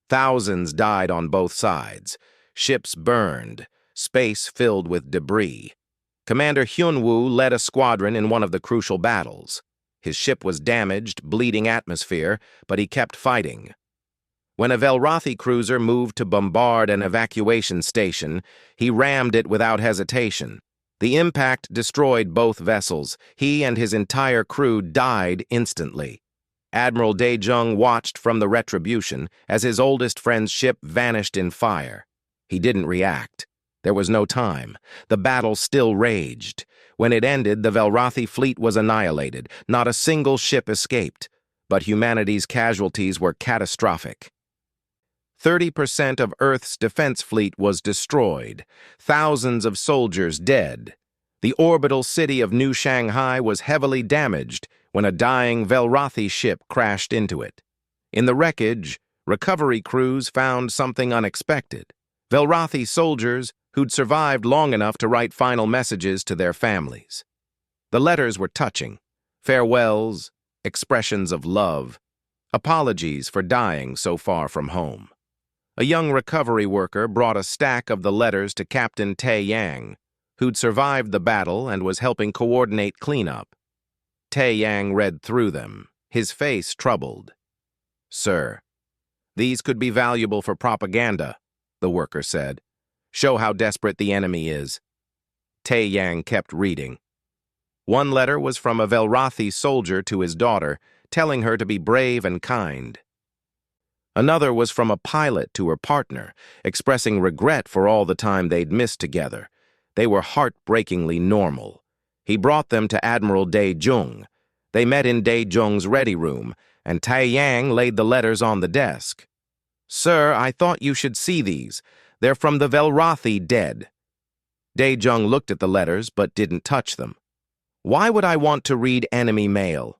Speaker 1: Thousands died on both sides. Ships burned, space filled with debris. Commander Hyunwoo led a squadron in one of the crucial battles. His ship was damaged, bleeding atmosphere, but he kept fighting. When a Velrathi cruiser moved to bombard an evacuation station, he rammed it without hesitation. The impact destroyed both vessels. He and his entire crew died instantly. Admiral Dae-jung watched from the retribution as his oldest friend's ship vanished in fire. He didn't react. There was no time. The battle still raged. When it ended, the Velrathi fleet was annihilated. Not a single ship escaped, but humanity's casualties were catastrophic. 30% of Earth's defense fleet was destroyed, thousands of soldiers dead. The orbital city of New Shanghai was heavily damaged when a dying Velrathi ship crashed into it. In the wreckage, recovery crews found something unexpected. Velrathi soldiers who'd survived long enough to write final messages to their families. The letters were touching. Farewells, expressions of love, apologies for dying so far from home. A young recovery worker brought a stack of the letters to Captain Tae Yang, who'd survived the battle and was helping coordinate cleanup. Tae Yang read through them, his face troubled. "Sir, these could be valuable for propaganda," the worker said. "Show how desperate the enemy is." Tae Yang kept reading. One letter was from a Velrathi soldier to his daughter, telling her to be brave and kind. Another was from a pilot to her partner, expressing regret for all the time they'd missed together. They were heartbreakingly normal. He brought them to Admiral Dae-jung. They met in Dae-jung's ready room, and Tae Yang laid the letters on the desk. "Sir, I thought you should see these. They're from the Velrathi dead." Dae-jung looked at the letters but didn't touch them. "Why would I want to read enemy mail?"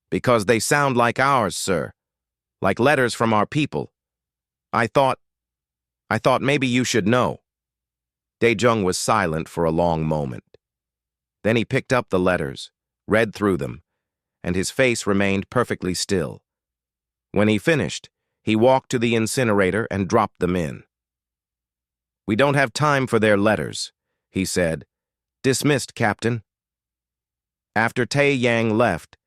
Speaker 1: "Because they sound like ours, sir. Like letters from our people. I thought maybe you should know." Dae-jung was silent for a long moment. Then he picked up the letters, read through them, and his face remained perfectly still. When he finished, he walked to the incinerator and dropped them in. "We don't have time for their letters," he said. "Dismissed, Captain." After Tae Yang left,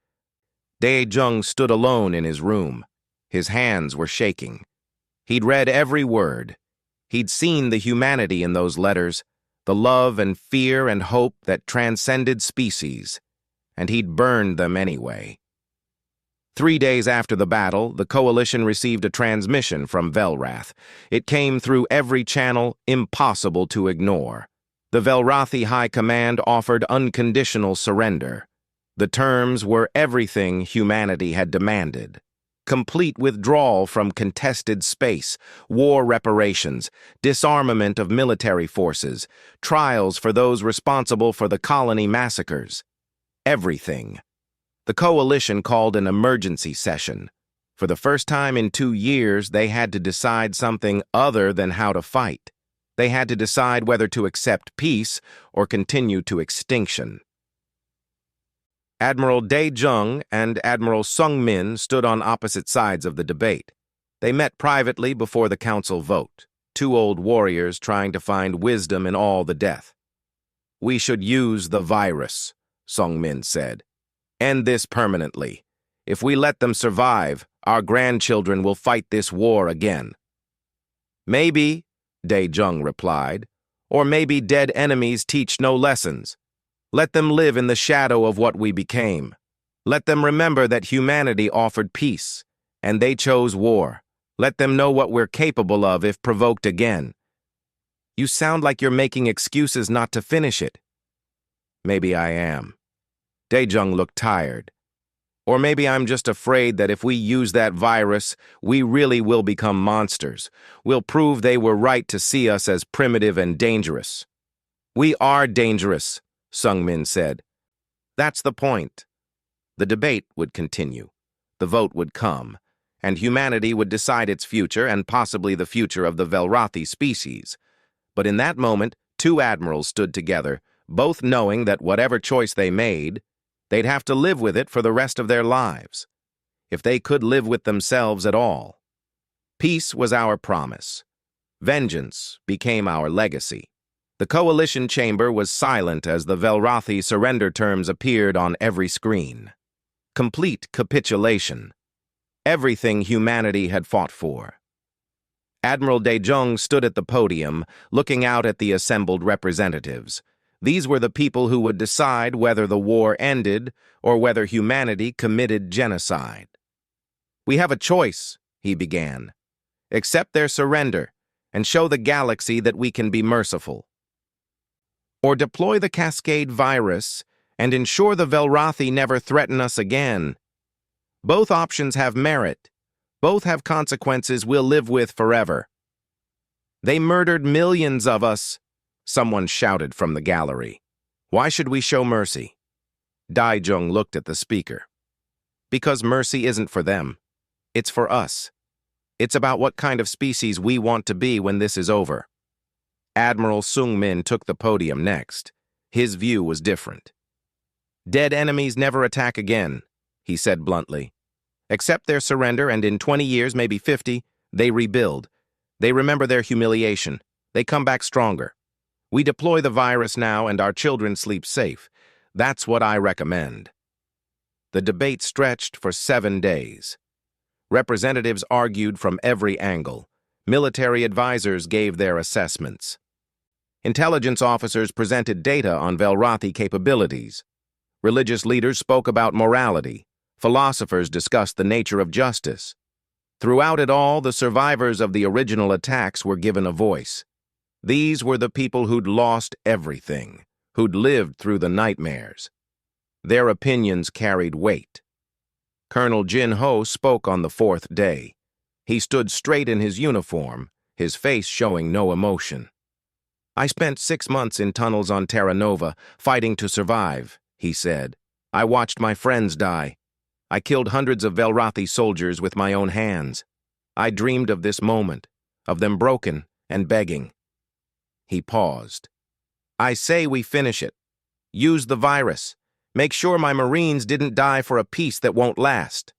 Speaker 1: Dae-jung stood alone in his room. His hands were shaking. He'd read every word. He'd seen the humanity in those letters, the love and fear and hope that transcended species, and he'd burned them anyway. 3 days after the battle, the coalition received a transmission from Velrath. It came through every channel impossible to ignore. The Velrathi High Command offered unconditional surrender. The terms were everything humanity had demanded. Complete withdrawal from contested space, war reparations, disarmament of military forces, trials for those responsible for the colony massacres. Everything. The coalition called an emergency session. For the first time in 2 years, they had to decide something other than how to fight. They had to decide whether to accept peace or continue to extinction. Admiral Dae-jung and Admiral Sung-min stood on opposite sides of the debate. They met privately before the council vote, 2 old warriors trying to find wisdom in all the death. "We should use the virus," Sung-min said. "End this permanently. If we let them survive, our grandchildren will fight this war again." "Maybe," Dae-jung replied, "or maybe dead enemies teach no lessons. Let them live in the shadow of what we became. Let them remember that humanity offered peace, and they chose war. Let them know what we're capable of if provoked again." "You sound like you're making excuses not to finish it." "Maybe I am." Dae-jung looked tired. "Or maybe I'm just afraid that if we use that virus, we really will become monsters. We'll prove they were right to see us as primitive and dangerous." "We are dangerous," Sung-min said. "That's the point." The debate would continue. The vote would come, and humanity would decide its future and possibly the future of the Velrathi species. But in that moment, 2 admirals stood together, both knowing that whatever choice they made, They'd have to live with it for the rest of their lives, if they could live with themselves at all. Peace was our promise. Vengeance became our legacy. The coalition chamber was silent as the Velrothi surrender terms appeared on every screen. Complete capitulation. Everything humanity had fought for. Admiral De Jong stood at the podium, looking out at the assembled representatives. These were the people who would decide whether the war ended or whether humanity committed genocide. "We have a choice," he began. "Accept their surrender and show the galaxy that we can be merciful. Or deploy the Cascade virus and ensure the Velrothi never threaten us again. Both options have merit. Both have consequences we'll live with forever." "They murdered millions of us," someone shouted from the gallery. "Why should we show mercy?" Daijung looked at the speaker. "Because mercy isn't for them. It's for us. It's about what kind of species we want to be when this is over." Admiral Sung-min took the podium next. His view was different. "Dead enemies never attack again," he said bluntly. "Accept their surrender, and in 20 years, maybe 50, they rebuild. They remember their humiliation. They come back stronger. We deploy the virus now, and our children sleep safe. That's what I recommend." The debate stretched for 7 days. Representatives argued from every angle. Military advisors gave their assessments. Intelligence officers presented data on Velrothi capabilities. Religious leaders spoke about morality. Philosophers discussed the nature of justice. Throughout it all, the survivors of the original attacks were given a voice. These were the people who'd lost everything, who'd lived through the nightmares. Their opinions carried weight. Colonel Jin Ho spoke on the 4th day. He stood straight in his uniform, his face showing no emotion. "I spent 6 months in tunnels on Terra Nova, fighting to survive," he said. "I watched my friends die. I killed hundreds of Velrothi soldiers with my own hands. I dreamed of this moment, of them broken and begging." He paused. "I say we finish it. Use the virus. Make sure my Marines didn't die for a peace that won't last."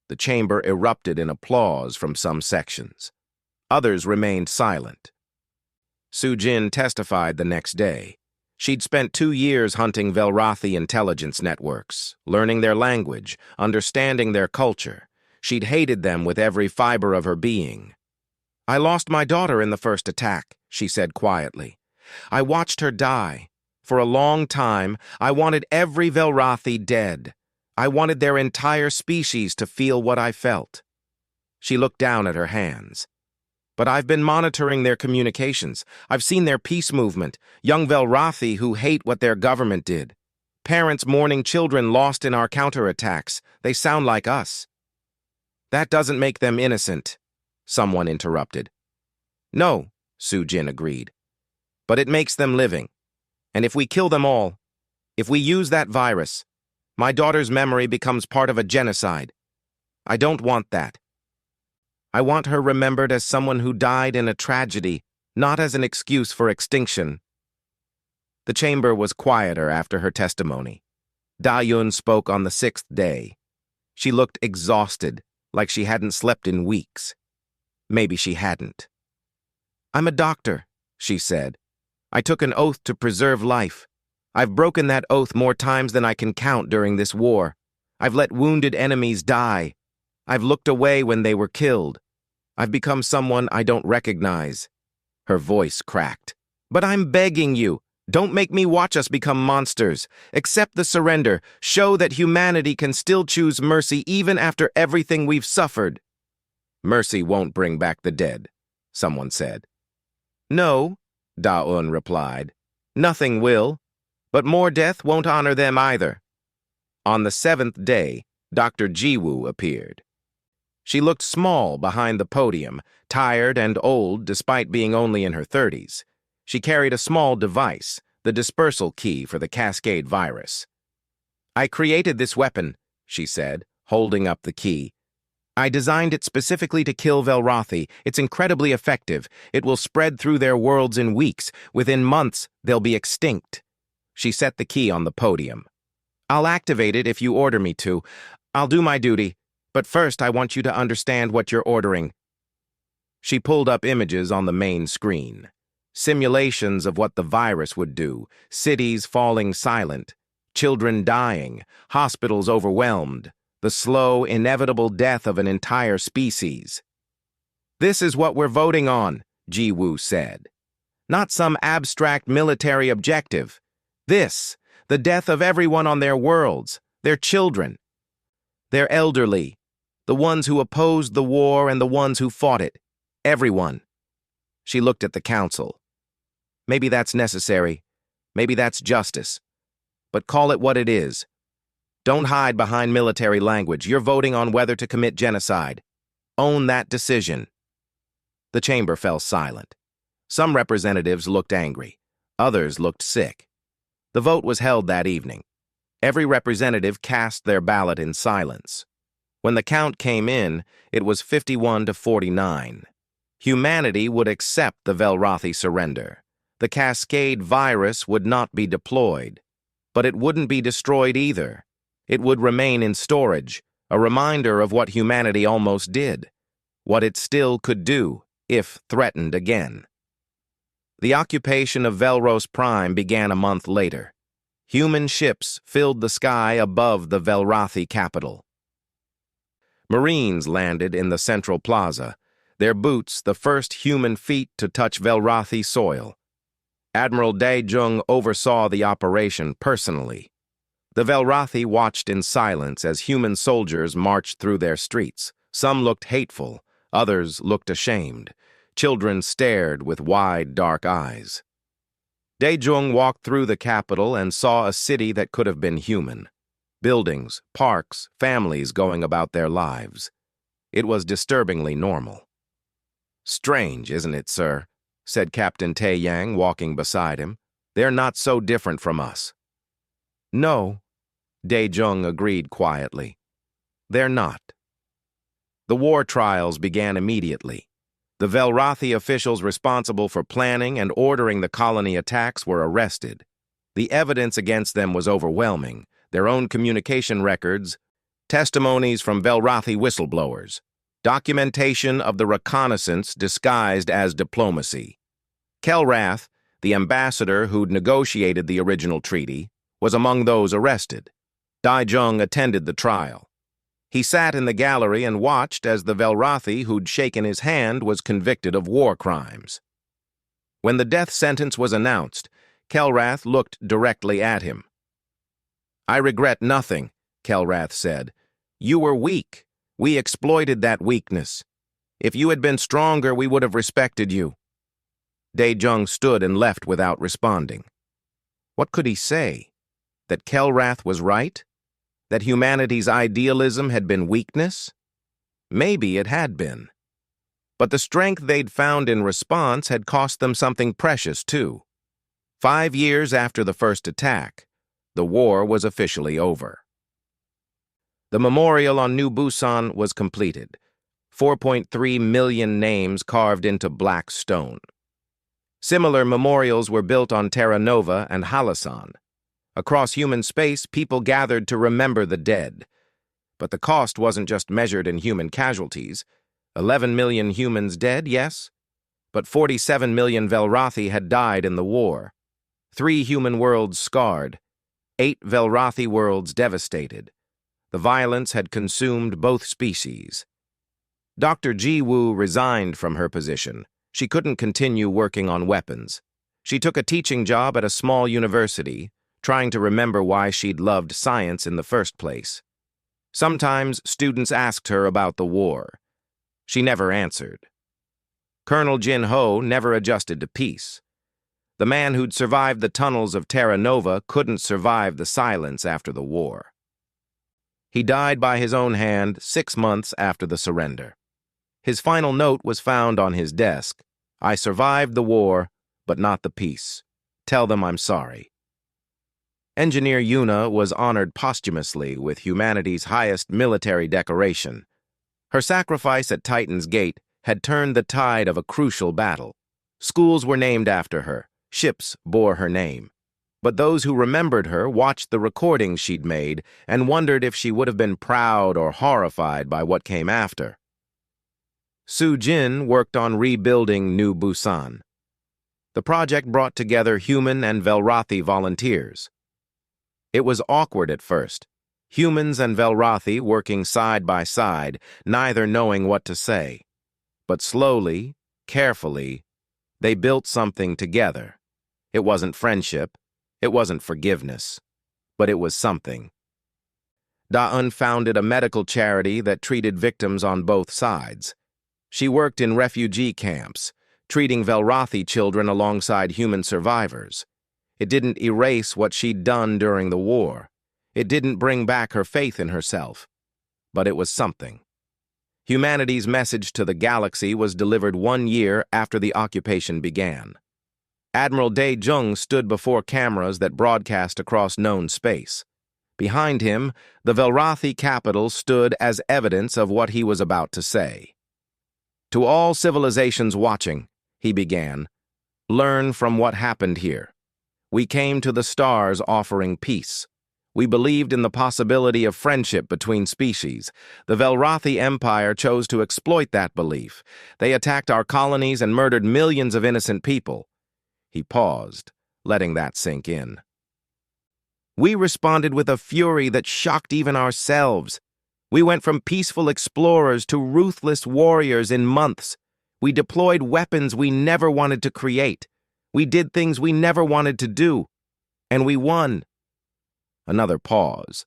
Speaker 1: The chamber erupted in applause from some sections. Others remained silent. Su-Jin testified the next day. She'd spent 2 years hunting Velrothi intelligence networks, learning their language, understanding their culture. She'd hated them with every fiber of her being. "I lost my daughter in the first attack," she said quietly. "I watched her die. For a long time, I wanted every Velrothi dead. I wanted their entire species to feel what I felt." She looked down at her hands. "But I've been monitoring their communications. I've seen their peace movement, young Velrothi who hate what their government did. Parents mourning children lost in our counterattacks. They sound like us." "That doesn't make them innocent," someone interrupted. "No," Su-Jin agreed. "But it makes them living. And if we kill them all, if we use that virus, my daughter's memory becomes part of a genocide. I don't want that. I want her remembered as someone who died in a tragedy, not as an excuse for extinction." The chamber was quieter after her testimony. Da-Yun spoke on the 6th day. She looked exhausted, like she hadn't slept in weeks. Maybe she hadn't. "I'm a doctor," she said. "I took an oath to preserve life. I've broken that oath more times than I can count during this war. I've let wounded enemies die. I've looked away when they were killed. I've become someone I don't recognize." Her voice cracked. "But I'm begging you, don't make me watch us become monsters. Accept the surrender. Show that humanity can still choose mercy even after everything we've suffered." "Mercy won't bring back the dead," someone said. "No," Da-Un replied. "Nothing will. But more death won't honor them either." On the 7th day, Dr. Jiwoo appeared. She looked small behind the podium, tired and old despite being only in her 30s. She carried a small device, the dispersal key for the Cascade virus. "I created this weapon," she said, holding up the key. "I designed it specifically to kill Velrothi. It's incredibly effective. It will spread through their worlds in weeks. Within months, they'll be extinct." She set the key on the podium. I'll activate it if you order me to. I'll do my duty, but first I want you to understand what you're ordering. She pulled up images on the main screen. Simulations of what the virus would do, cities falling silent, children dying, hospitals overwhelmed, the slow, inevitable death of an entire species. This is what we're voting on, Ji-Woo said. Not some abstract military objective. This, the death of everyone on their worlds, their children, their elderly, the ones who opposed the war and the ones who fought it. Everyone. She looked at the council. Maybe that's necessary. Maybe that's justice. But call it what it is. Don't hide behind military language. You're voting on whether to commit genocide. Own that decision. The chamber fell silent. Some representatives looked angry. Others looked sick. The vote was held that evening. Every representative cast their ballot in silence. When the count came in, it was 51 to 49. Humanity would accept the Velrothi surrender. The Cascade virus would not be deployed. But it wouldn't be destroyed either. It would remain in storage, a reminder of what humanity almost did, what it still could do if threatened again. The occupation of Velros Prime began a month later. Human ships filled the sky above the Velrothi capital. Marines landed in the central plaza, their boots the first human feet to touch Velrothi soil. Admiral Dae-jung oversaw the operation personally. The Velrothi watched in silence as human soldiers marched through their streets. Some looked hateful, others looked ashamed. Children stared with wide, dark eyes. Dae-jung walked through the capital and saw a city that could have been human. Buildings, parks, families going about their lives. It was disturbingly normal. "Strange, isn't it, sir?" said Captain Tae-yang, walking beside him. "They're not so different from us." "No," Dae-jung agreed quietly. "They're not." The war trials began immediately. The Velrothi officials responsible for planning and ordering the colony attacks were arrested. The evidence against them was overwhelming. Their own communication records, testimonies from Velrothi whistleblowers, documentation of the reconnaissance disguised as diplomacy. Kelrath, the ambassador who'd negotiated the original treaty, was among those arrested. Dae-jung attended the trial. He sat in the gallery and watched as the Velrothi who'd shaken his hand was convicted of war crimes. When the death sentence was announced, Kelrath looked directly at him. "I regret nothing," Kelrath said. "You were weak. We exploited that weakness. If you had been stronger, we would have respected you." Dae-jung stood and left without responding. What could he say? That Kelrath was right? That humanity's idealism had been weakness? Maybe it had been. But the strength they'd found in response had cost them something precious, too. 5 years after the first attack, the war was officially over. The memorial on New Busan was completed. 4.3 million names carved into black stone. Similar memorials were built on Terra Nova and Halasan. Across human space, people gathered to remember the dead. But the cost wasn't just measured in human casualties. 11 million humans dead, yes? But 47 million Velrothi had died in the war. 3 human worlds scarred. 8 Velrothi worlds devastated. The violence had consumed both species. Dr. Ji-Woo resigned from her position. She couldn't continue working on weapons. She took a teaching job at a small university, trying to remember why she'd loved science in the first place. Sometimes students asked her about the war. She never answered. Colonel Jin-ho never adjusted to peace. The man who'd survived the tunnels of Terra Nova couldn't survive the silence after the war. He died by his own hand 6 months after the surrender. His final note was found on his desk. "I survived the war, but not the peace. Tell them I'm sorry." Engineer Yuna was honored posthumously with humanity's highest military decoration. Her sacrifice at Titan's Gate had turned the tide of a crucial battle. Schools were named after her. Ships bore her name. But those who remembered her watched the recordings she'd made and wondered if she would have been proud or horrified by what came after. Su Jin worked on rebuilding New Busan. The project brought together human and Velrathi volunteers. It was awkward at first, humans and Velrathi working side by side, neither knowing what to say. But slowly, carefully, they built something together. It wasn't friendship, it wasn't forgiveness, but it was something. Da-eun founded a medical charity that treated victims on both sides. She worked in refugee camps, treating Velrathi children alongside human survivors. It didn't erase what she'd done during the war. It didn't bring back her faith in herself. But it was something. Humanity's message to the galaxy was delivered 1 year after the occupation began. Admiral Dae-jung stood before cameras that broadcast across known space. Behind him, the Velrathi capital stood as evidence of what he was about to say. To all civilizations watching, he began, learn from what happened here. We came to the stars offering peace. We believed in the possibility of friendship between species. The Velrathi Empire chose to exploit that belief. They attacked our colonies and murdered millions of innocent people. He paused, letting that sink in. We responded with a fury that shocked even ourselves. We went from peaceful explorers to ruthless warriors in months. We deployed weapons we never wanted to create. We did things we never wanted to do. And we won. Another pause.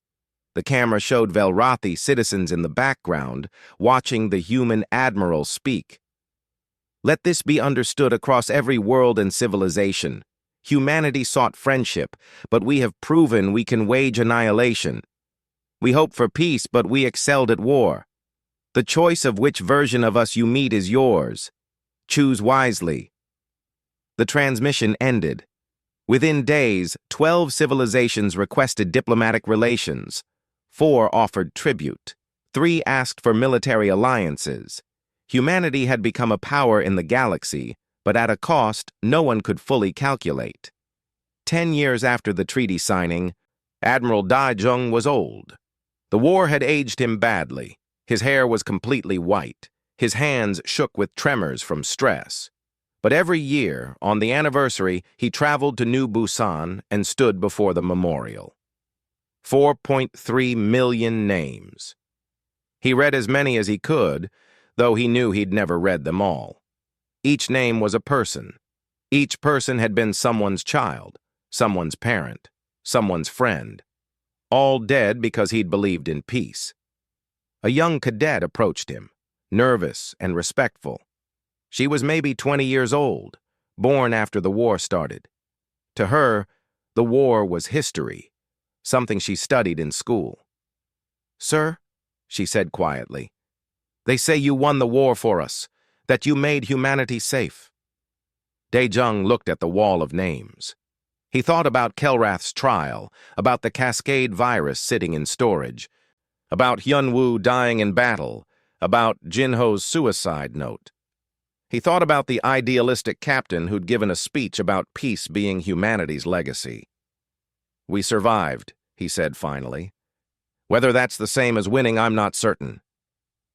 Speaker 1: The camera showed Velrathi citizens in the background, watching the human admiral speak. Let this be understood across every world and civilization. Humanity sought friendship, but we have proven we can wage annihilation. We hoped for peace, but we excelled at war. The choice of which version of us you meet is yours. Choose wisely. The transmission ended. Within days, 12 civilizations requested diplomatic relations. 4 offered tribute. 3 asked for military alliances. Humanity had become a power in the galaxy, but at a cost no one could fully calculate. 10 years after the treaty signing, Admiral Dae-jung was old. The war had aged him badly. His hair was completely white. His hands shook with tremors from stress. But every year, on the anniversary, he traveled to New Busan and stood before the memorial. 4.3 million names. He read as many as he could, though he knew he'd never read them all. Each name was a person. Each person had been someone's child, someone's parent, someone's friend. All dead because he'd believed in peace. A young cadet approached him, nervous and respectful. She was maybe 20 years old, born after the war started. To her, the war was history, something she studied in school. "Sir," she said quietly, "they say you won the war for us, that you made humanity safe." Dae-jung looked at the wall of names. He thought about Kelrath's trial, about the Cascade virus sitting in storage, about Hyunwoo dying in battle, about Jinho's suicide note. He thought about the idealistic captain who'd given a speech about peace being humanity's legacy. "We survived," he said finally. "Whether that's the same as winning, I'm not certain."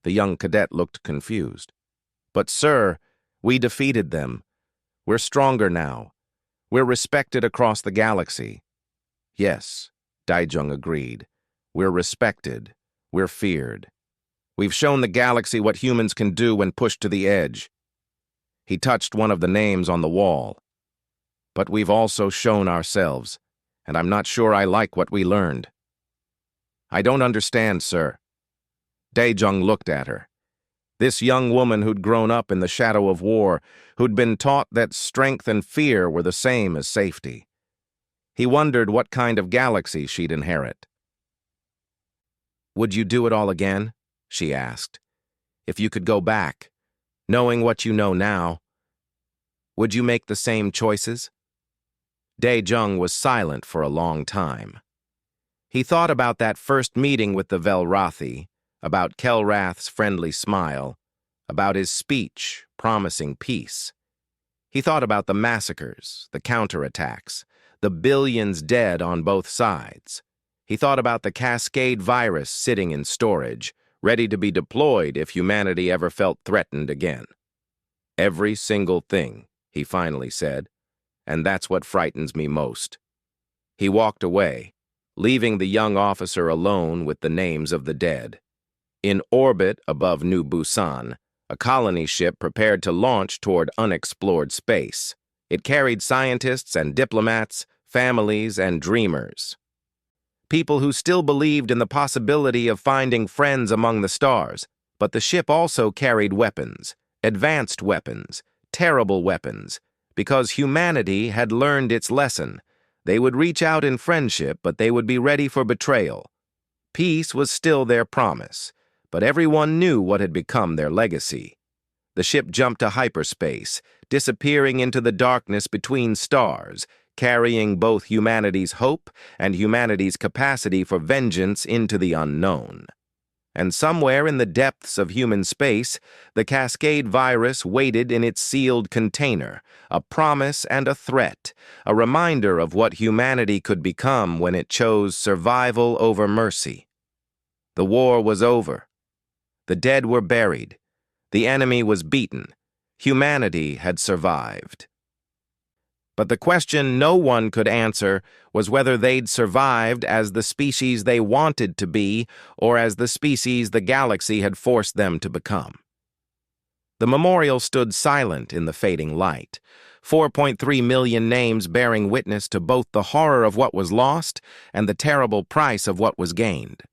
Speaker 1: The young cadet looked confused. "But sir, we defeated them. We're stronger now. We're respected across the galaxy." "Yes," Dae-jung agreed. "We're respected. We're feared. We've shown the galaxy what humans can do when pushed to the edge." He touched one of the names on the wall. "But we've also shown ourselves, and I'm not sure I like what we learned." "I don't understand, sir." Dae-jung looked at her. This young woman who'd grown up in the shadow of war, who'd been taught that strength and fear were the same as safety. He wondered what kind of galaxy she'd inherit. "Would you do it all again?" she asked. "If you could go back, knowing what you know now, would you make the same choices?" Dae-jung was silent for a long time. He thought about that first meeting with the Velrathi, about Kelrath's friendly smile, about his speech promising peace. He thought about the massacres, the counterattacks, the billions dead on both sides. He thought about the Cascade virus sitting in storage, ready to be deployed if humanity ever felt threatened again. "Every single thing," he finally said, "and that's what frightens me most." He walked away, leaving the young officer alone with the names of the dead. In orbit above New Busan, a colony ship prepared to launch toward unexplored space. It carried scientists and diplomats, families and dreamers. People who still believed in the possibility of finding friends among the stars, but the ship also carried weapons, advanced weapons, terrible weapons, because humanity had learned its lesson. They would reach out in friendship, but they would be ready for betrayal. Peace was still their promise, but everyone knew what had become their legacy. The ship jumped to hyperspace, disappearing into the darkness between stars, carrying both humanity's hope and humanity's capacity for vengeance into the unknown. And somewhere in the depths of human space, the Cascade virus waited in its sealed container, a promise and a threat, a reminder of what humanity could become when it chose survival over mercy. The war was over. The dead were buried. The enemy was beaten. Humanity had survived. But the question no one could answer was whether they'd survived as the species they wanted to be or as the species the galaxy had forced them to become. The memorial stood silent in the fading light, 4.3 million names bearing witness to both the horror of what was lost and the terrible price of what was gained.